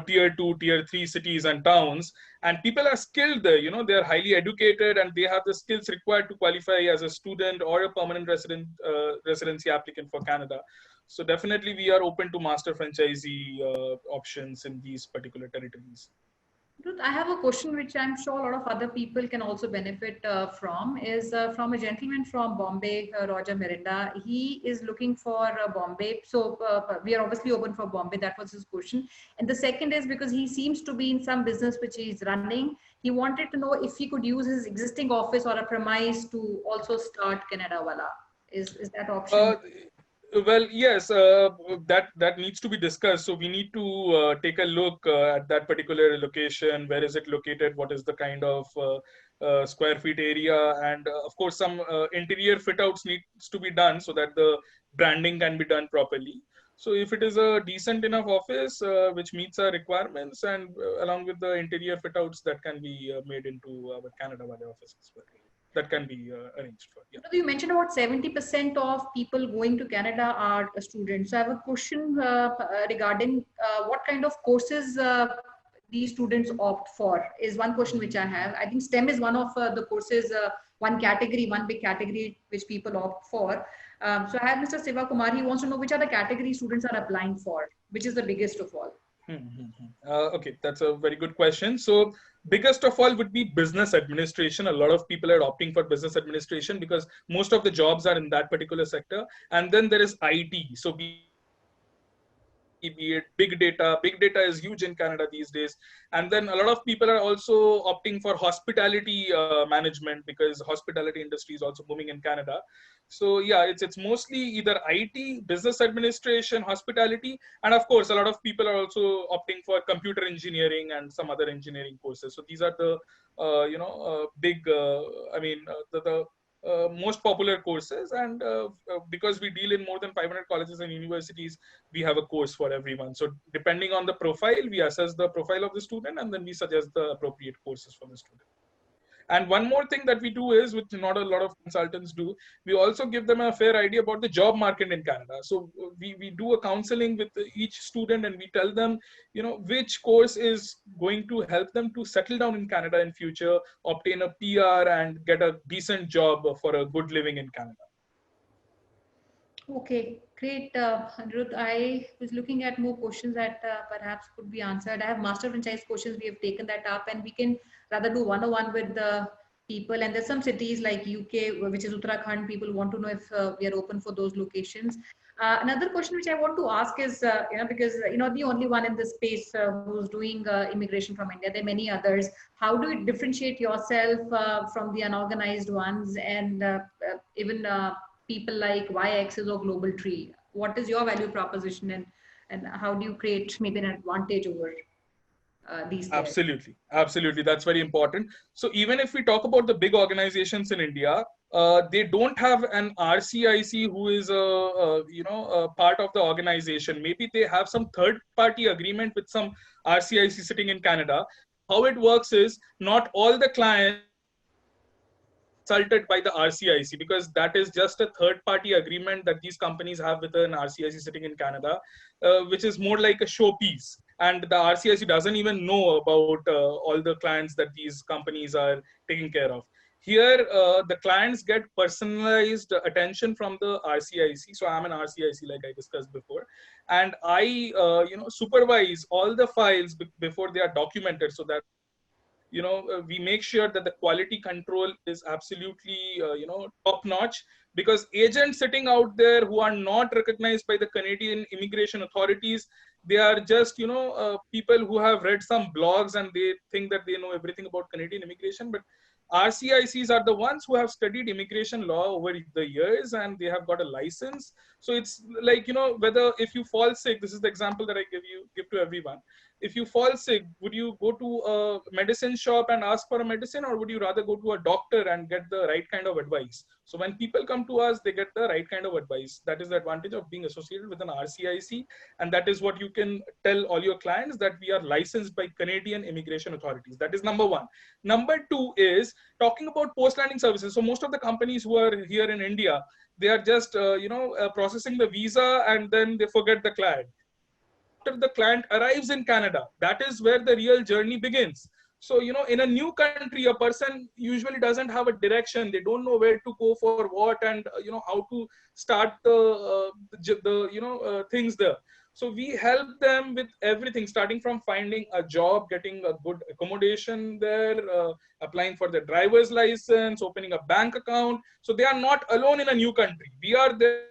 tier 2, tier 3 cities and towns, and people are skilled there. They are highly educated, and they have the skills required to qualify as a student or a permanent residency applicant for Canada. So definitely, we are open to master franchisee options in these particular territories. Ruth, I have a question which I'm sure a lot of other people can also benefit from, is from a gentleman from Bombay, Roger Mirinda. He is looking for Bombay. So we are obviously open for Bombay. That was his question. And the second is because he seems to be in some business which he's running. He wanted to know if he could use his existing office or a premise to also start Canada Wala. Is that option? Well, yes, that needs to be discussed. So we need to take a look at that particular location. Where is it located? What is the kind of square feet area? And of course, some interior fit outs needs to be done so that the branding can be done properly. So if it is a decent enough office which meets our requirements, and along with the interior fit outs, that can be made into our Canada Valley office as well. That can be arranged for. Yeah. You mentioned about 70% of people going to Canada are students. So I have a question regarding what kind of courses these students opt for is one question which I have. I think STEM is one of the courses, one big category which people opt for. So I have Mr. Siva Kumar. He wants to know which are the categories students are applying for, which is the biggest of all. Okay, that's a very good question. So biggest of all would be business administration. A lot of people are opting for business administration because most of the jobs are in that particular sector. And then there is IT. So be it big data. Big data is huge in Canada these days. And then a lot of people are also opting for hospitality management, because hospitality industry is also booming in Canada. So yeah, it's mostly either IT, business administration, hospitality, and of course, a lot of people are also opting for computer engineering and some other engineering courses. So these are the big, the most popular courses, and because we deal in more than 500 colleges and universities, we have a course for everyone. So depending on the profile, we assess the profile of the student, and then we suggest the appropriate courses for the student. And one more thing that we do is, which not a lot of consultants do, we also give them a fair idea about the job market in Canada. So we do a counseling with each student, and we tell them, which course is going to help them to settle down in Canada in future, obtain a PR, and get a decent job for a good living in Canada. Okay, great. Anirudh, I was looking at more questions that perhaps could be answered. I have master franchise questions. We have taken that up, and we can rather do one-on-one with the people. And there's some cities like UK, which is Uttarakhand. People want to know if we are open for those locations. Another question which I want to ask is, because you're not the only one in this space who's doing immigration from India. There are many others. How do you differentiate yourself from the unorganized ones, and even people like YXs or Global Tree? What is your value proposition, and how do you create maybe an advantage over these players? Absolutely, absolutely. That's very important. So even if we talk about the big organizations in India, they don't have an RCIC who is a part of the organization. Maybe they have some third-party agreement with some RCIC sitting in Canada. How it works is not all the clients consulted by the RCIC, because that is just a third-party agreement that these companies have with an RCIC sitting in Canada, which is more like a showpiece. And the RCIC doesn't even know about all the clients that these companies are taking care of. Here, the clients get personalized attention from the RCIC. So I'm an RCIC, like I discussed before, and I, supervise all the files before they are documented, so that we make sure that the quality control is absolutely top notch, because agents sitting out there who are not recognized by the Canadian immigration authorities, they are just people who have read some blogs and they think that they know everything about Canadian immigration. But RCICs are the ones who have studied immigration law over the years, and they have got a license. So it's like, whether if you fall sick, this is the example that I give to everyone. If you fall sick, would you go to a medicine shop and ask for a medicine, or would you rather go to a doctor and get the right kind of advice? So when people come to us, they get the right kind of advice. That is the advantage of being associated with an RCIC. And that is what you can tell all your clients, that we are licensed by Canadian immigration authorities. That is number one. Number two is talking about post-landing services. So most of the companies who are here in India, they are just, processing the visa, and then they forget the client. After the client arrives in Canada, that is where the real journey begins. So, in a new country, a person usually doesn't have a direction. They don't know where to go for what, and, how to start the things there. So we help them with everything, starting from finding a job, getting a good accommodation there, applying for the driver's license, opening a bank account. So they are not alone in a new country. We are there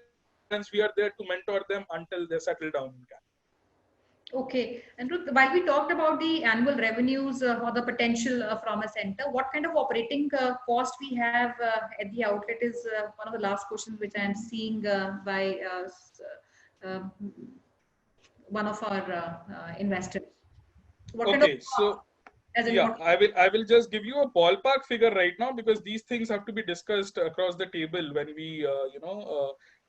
to mentor them until they settle down in Canada. Okay. And Ruth, while we talked about the annual revenues or the potential from a center, what kind of operating cost we have at the outlet is one of the last questions which I am seeing by one of our investors. What Okay, kind of so yeah, I will just give you a ballpark figure right now, because these things have to be discussed across the table when we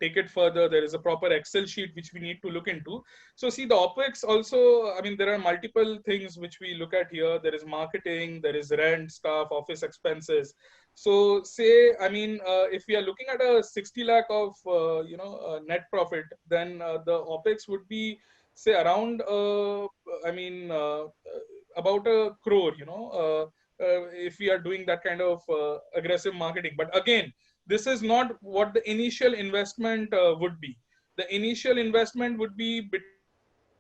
take it further. There is a proper Excel sheet which we need to look into. So see, the OPEX also, I mean, there are multiple things which we look at here. There is marketing, there is rent, staff, office expenses. So say, I mean, if we are looking at a 60 lakh of net profit, then the OPEX would be, say, around about a crore, if we are doing that kind of aggressive marketing. But again, this is not what the initial investment would be. The initial investment would be between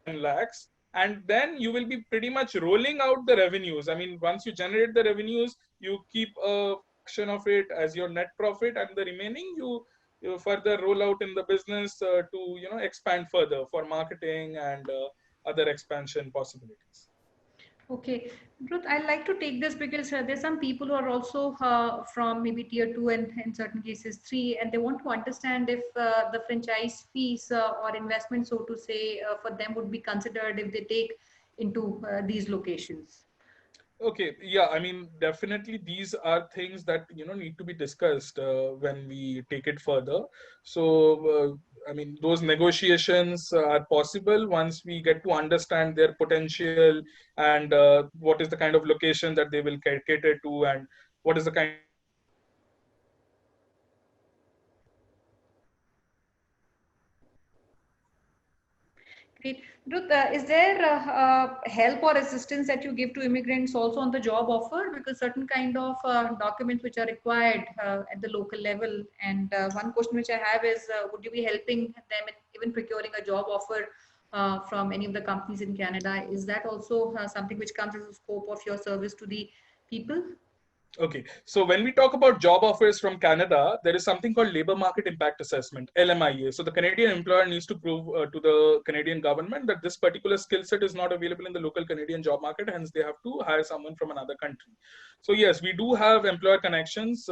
10 lakhs, and then you will be pretty much rolling out the revenues. I mean, once you generate the revenues, you keep a fraction of it as your net profit, and the remaining you further roll out in the business to expand further for marketing and other expansion possibilities. Okay, Ruth, I'd like to take this because there's some people who are also from maybe tier 2 and in certain cases 3, and they want to understand if the franchise fees or investment, so to say, for them would be considered if they take into these locations. Okay, yeah, I mean, definitely these are things that need to be discussed when we take it further. So I mean, those negotiations are possible once we get to understand their potential, and what is the kind of location that they will cater to, and what is the kind. Great. Ruth, is there help or assistance that you give to immigrants also on the job offer? Because certain kind of documents which are required at the local level. And one question which I have is, would you be helping them in even procuring a job offer from any of the companies in Canada? Is that also something which comes as a scope of your service to the people? Okay, so when we talk about job offers from Canada, there is something called Labor Market Impact Assessment, LMIA. So the Canadian employer needs to prove to the Canadian government that this particular skill set is not available in the local Canadian job market, hence they have to hire someone from another country. So yes, we do have employer connections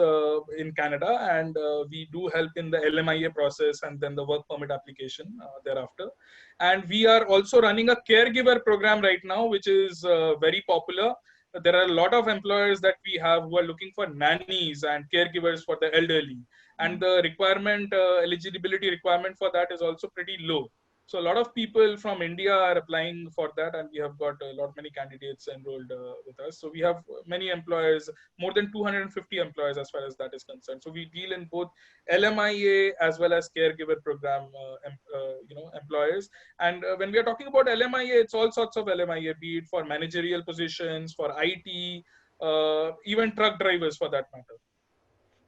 in Canada, and we do help in the LMIA process and then the work permit application thereafter. And we are also running a caregiver program right now, which is very popular. There are a lot of employers that we have who are looking for nannies and caregivers for the elderly, and the requirement eligibility requirement for that is also pretty low. So a lot of people from India are applying for that, and we have got a lot many candidates enrolled with us. So we have many employers, more than 250 employers as far as that is concerned. So we deal in both LMIA as well as caregiver program employers. And when we are talking about LMIA, it's all sorts of LMIA, be it for managerial positions, for IT, even truck drivers for that matter.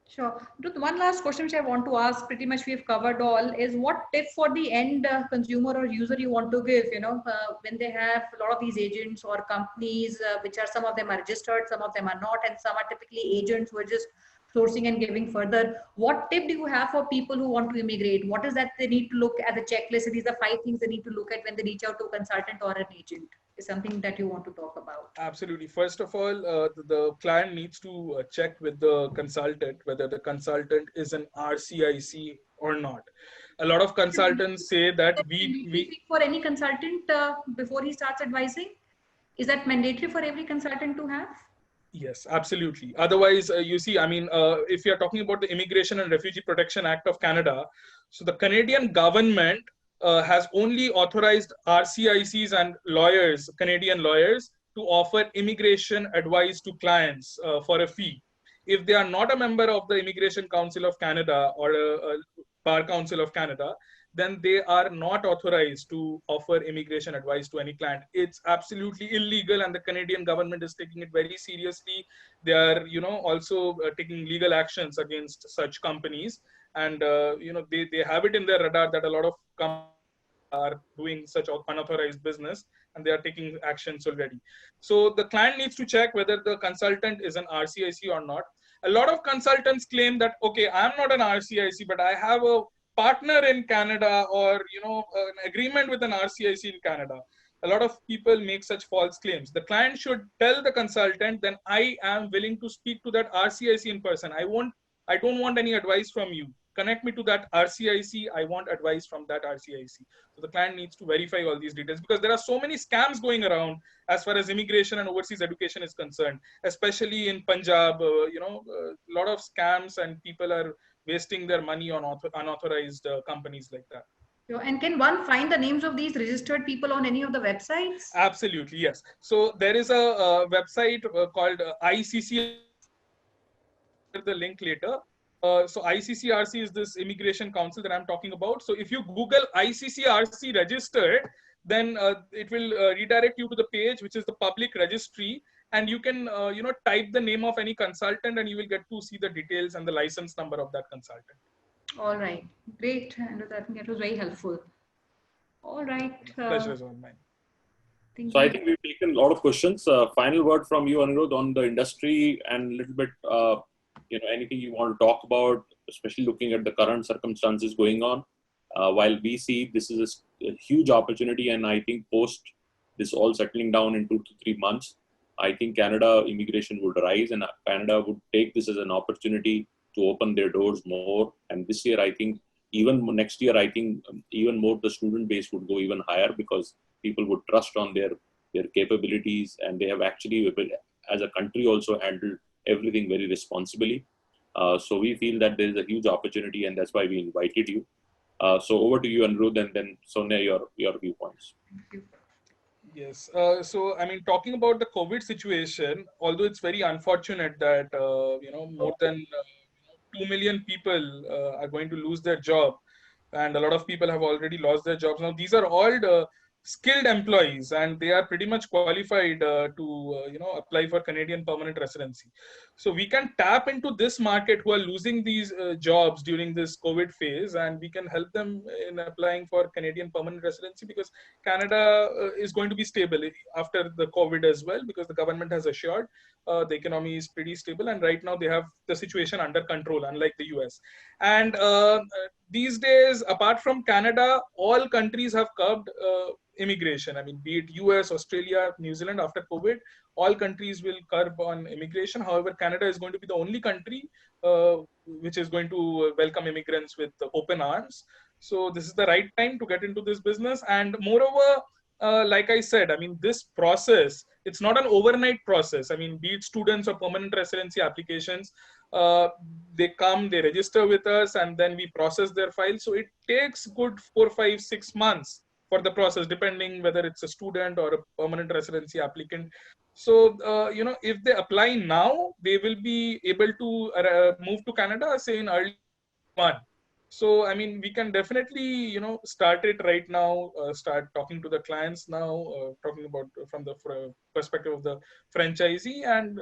Sure. Ruth, one last question which I want to ask, pretty much we've covered all, is what tip for the end consumer or user you want to give, when they have a lot of these agents or companies, which are, some of them are registered, some of them are not, and some are typically agents who are just sourcing and giving further. What tip do you have for people who want to immigrate? What is that they need to look at the checklist? These are 5 things they need to look at when they reach out to a consultant or an agent. Is something that you want to talk about? Absolutely. First of all, the client needs to check with the consultant whether the consultant is an RCIC or not. A lot of consultants say that we for any consultant before he starts advising, is that mandatory for every consultant to have? Yes, absolutely. Otherwise, you see, I mean, if you're talking about the Immigration and Refugee Protection Act of Canada, so the Canadian government has only authorized RCICs and lawyers, Canadian lawyers, to offer immigration advice to clients for a fee. If they are not a member of the Immigration Council of Canada or a Bar Council of Canada, then they are not authorized to offer immigration advice to any client. It's absolutely illegal, and the Canadian government is taking it very seriously. They are, also taking legal actions against such companies, and they have it in their radar that a lot of companies are doing such unauthorized business, and they are taking actions already. So the client needs to check whether the consultant is an RCIC or not. A lot of consultants claim that, okay, I'm not an RCIC, but I have a partner in Canada, or an agreement with an RCIC in Canada. A lot of people make such false claims. The client should tell the consultant, then I am willing to speak to that RCIC in person. I don't want any advice from you. Connect me to that RCIC. I want advice from that RCIC. So the client needs to verify all these details, because there are so many scams going around as far as immigration and overseas education is concerned, especially in Punjab. A lot of scams, and people are wasting their money on unauthorized companies like that. And can one find the names of these registered people on any of the websites? Absolutely, yes. So there is a website called ICC. The link later. So ICCRC is this immigration council that I'm talking about. So if you Google ICCRC registered, then it will redirect you to the page, which is the public registry, and you can type the name of any consultant, and you will get to see the details and the license number of that consultant. All right, great. And I think that was very helpful. All right. Pleasure is all mine. So I think we've taken a lot of questions. Final word from you, Anirudh, on the industry, and a little bit, anything you want to talk about, especially looking at the current circumstances going on. While we see this is a huge opportunity, and I think post this all settling down in 2 to 3 months, I think Canada immigration would rise, and Canada would take this as an opportunity to open their doors more. And this year, I think, even next year, I think even more the student base would go even higher, because people would trust on their capabilities, and they have actually, as a country, also handled everything very responsibly. So we feel that there is a huge opportunity, and that's why we invited you. So over to you, Anirudh, and then Sonia, your viewpoints. Yes. So, I mean, talking about the COVID situation, although it's very unfortunate that, more than 2 million people are going to lose their job, and a lot of people have already lost their jobs. Now, these are all skilled employees, and they are pretty much qualified to apply for Canadian permanent residency. So we can tap into this market who are losing these jobs during this COVID phase, and we can help them in applying for Canadian permanent residency, because Canada is going to be stable after the COVID as well, because the government has assured the economy is pretty stable, and right now they have the situation under control, unlike the US. And these days, apart from Canada, all countries have curbed immigration. I mean, be it US, Australia, New Zealand, after COVID, all countries will curb on immigration. However, Canada is going to be the only country which is going to welcome immigrants with open arms. So this is the right time to get into this business. And moreover, like I said, I mean, this process, it's not an overnight process. I mean, be it students or permanent residency applications, they come, they register with us, and then we process their file. So it takes good 4, 5, 6 months for the process, depending whether it's a student or a permanent residency applicant. So, if they apply now, they will be able to move to Canada, say in early month. So, I mean, we can definitely, start it right now, start talking to the clients now, talking about from the perspective of the franchisee, and,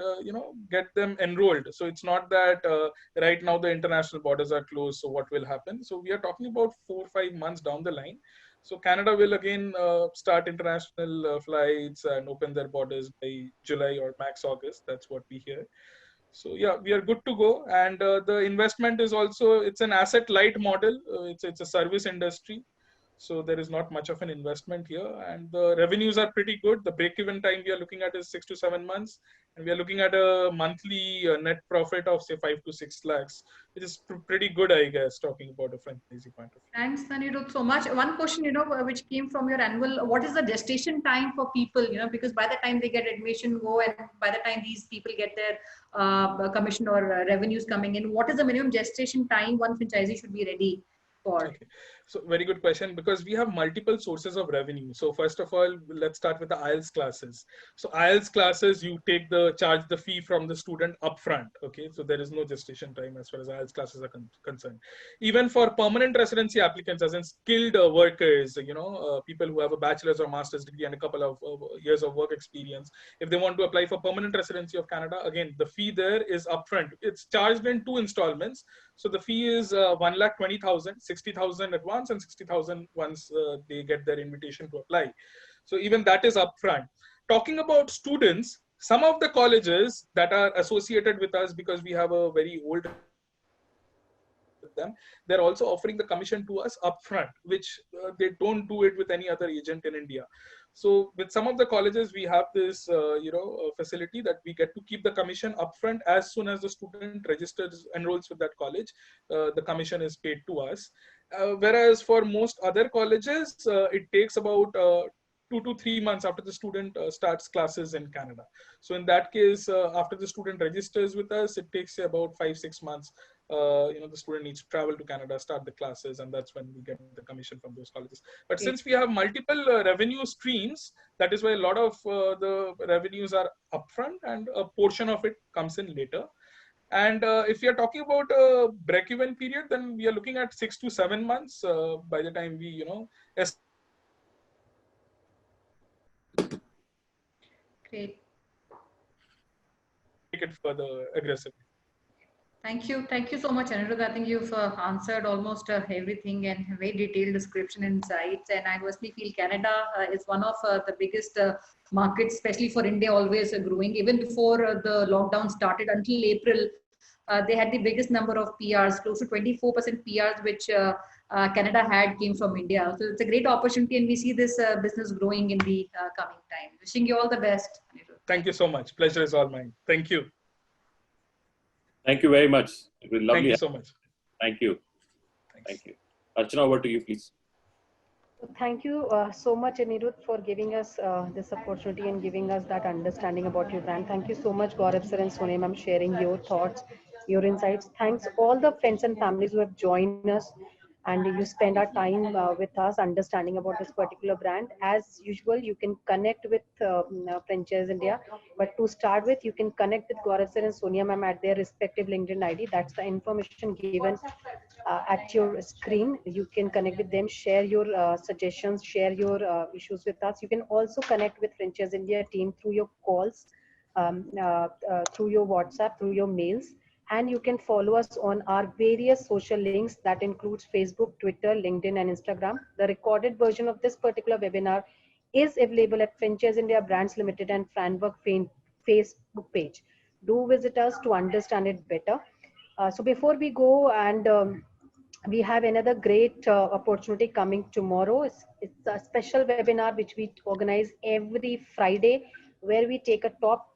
get them enrolled. So it's not that right now the international borders are closed. So what will happen? So we are talking about 4, 5 months down the line. So Canada will again start international flights and open their borders by July or max August. That's what we hear. So yeah, we are good to go. And the investment is also, it's an asset light model. It's a service industry. So there is not much of an investment here, and the revenues are pretty good. The break-even time we are looking at is 6 to 7 months, and we are looking at a monthly net profit of say 5 to 6 lakhs, which is pretty good, I guess, talking about a franchisee point of view. Thanks, Anirudh, so much. One question, which came from your annual, what is the gestation time for people, because by the time they get admission, go, and by the time these people get their commission or revenues coming in, what is the minimum gestation time one franchisee should be ready for? Okay. So very good question, because we have multiple sources of revenue. So first of all, let's start with the IELTS classes. So IELTS classes, you charge the fee from the student upfront. Okay. So there is no gestation time as far as IELTS classes are concerned. Even for permanent residency applicants, as in skilled workers, people who have a bachelor's or master's degree and a couple of years of work experience, if they want to apply for permanent residency of Canada, again, the fee there is upfront. It's charged in 2 installments. So the fee is 1,20,000, 60,000 advance, and 60,000 once they get their invitation to apply. So even that is upfront. Talking about students, some of the colleges that are associated with us, because we have a very old with them, they're also offering the commission to us upfront, which they don't do it with any other agent in India. So with some of the colleges, we have this, facility that we get to keep the commission upfront as soon as the student registers, enrolls with that college. The commission is paid to us. Whereas for most other colleges, it takes about 2 to 3 months after the student starts classes in Canada. So in that case, after the student registers with us, it takes about 5, 6 months. The student needs to travel to Canada, start the classes, and that's when we get the commission from those colleges. But since we have multiple revenue streams, that is why a lot of the revenues are upfront, and a portion of it comes in later. And if we are talking about a break-even period, then we are looking at 6 to 7 months by the time we, Great. Take it further aggressively. Thank you so much, Anirudh. I think you've answered almost everything, and very detailed description and insights. And I personally feel Canada is one of the biggest markets, especially for India, always growing. Even before the lockdown started, until April, they had the biggest number of PRs, close to 24% PRs, which Canada had came from India. So it's a great opportunity, and we see this business growing in the coming time. Wishing you all the best, Anirudh. Thank you so much. Pleasure is all mine. Thank you. Thank you very much. It was lovely. Thank you so much. Thank you. Thanks. Thank you. Archana, over to you, please. Thank you so much, Anirudh, for giving us this opportunity and giving us that understanding about your brand. Thank you so much, Gaurav sir and Sonia ma'am, sharing your thoughts, your insights. Thanks all the friends and families who have joined us, and you spend our time with us understanding about this particular brand. As usual, you can connect with Franchise India, but to start with, you can connect with Gaurav sir and Sonia ma'am at their respective LinkedIn ID. That's the information given at your screen. You can connect with them, share your suggestions, share your issues with us. You can also connect with Franchise India team through your calls through your WhatsApp, through your mails. And you can follow us on our various social links that includes Facebook, Twitter, LinkedIn, and Instagram. The recorded version of this particular webinar is available at Franchise India Brands Limited and Franwork Facebook page. Do visit us to understand it better. So before we go, and we have another great opportunity coming tomorrow. It's a special webinar which we organize every Friday, where we take a top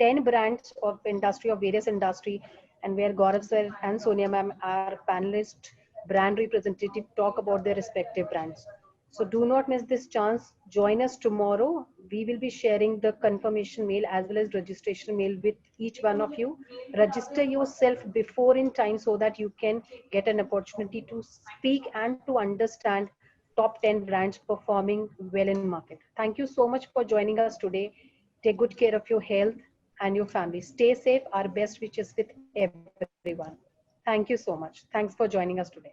10 brands of industry, of various industry, and where Gaurav sir and Sonia ma'am, our panelist brand representative, talk about their respective brands. So do not miss this chance. Join us tomorrow. We will be sharing the confirmation mail as well as registration mail with each one of you. Register yourself before in time so that you can get an opportunity to speak and to understand top 10 brands performing well in market. Thank you so much for joining us today. Take good care of your health and your family. Stay safe. Our best wishes with everyone. Thank you so much. Thanks for joining us today.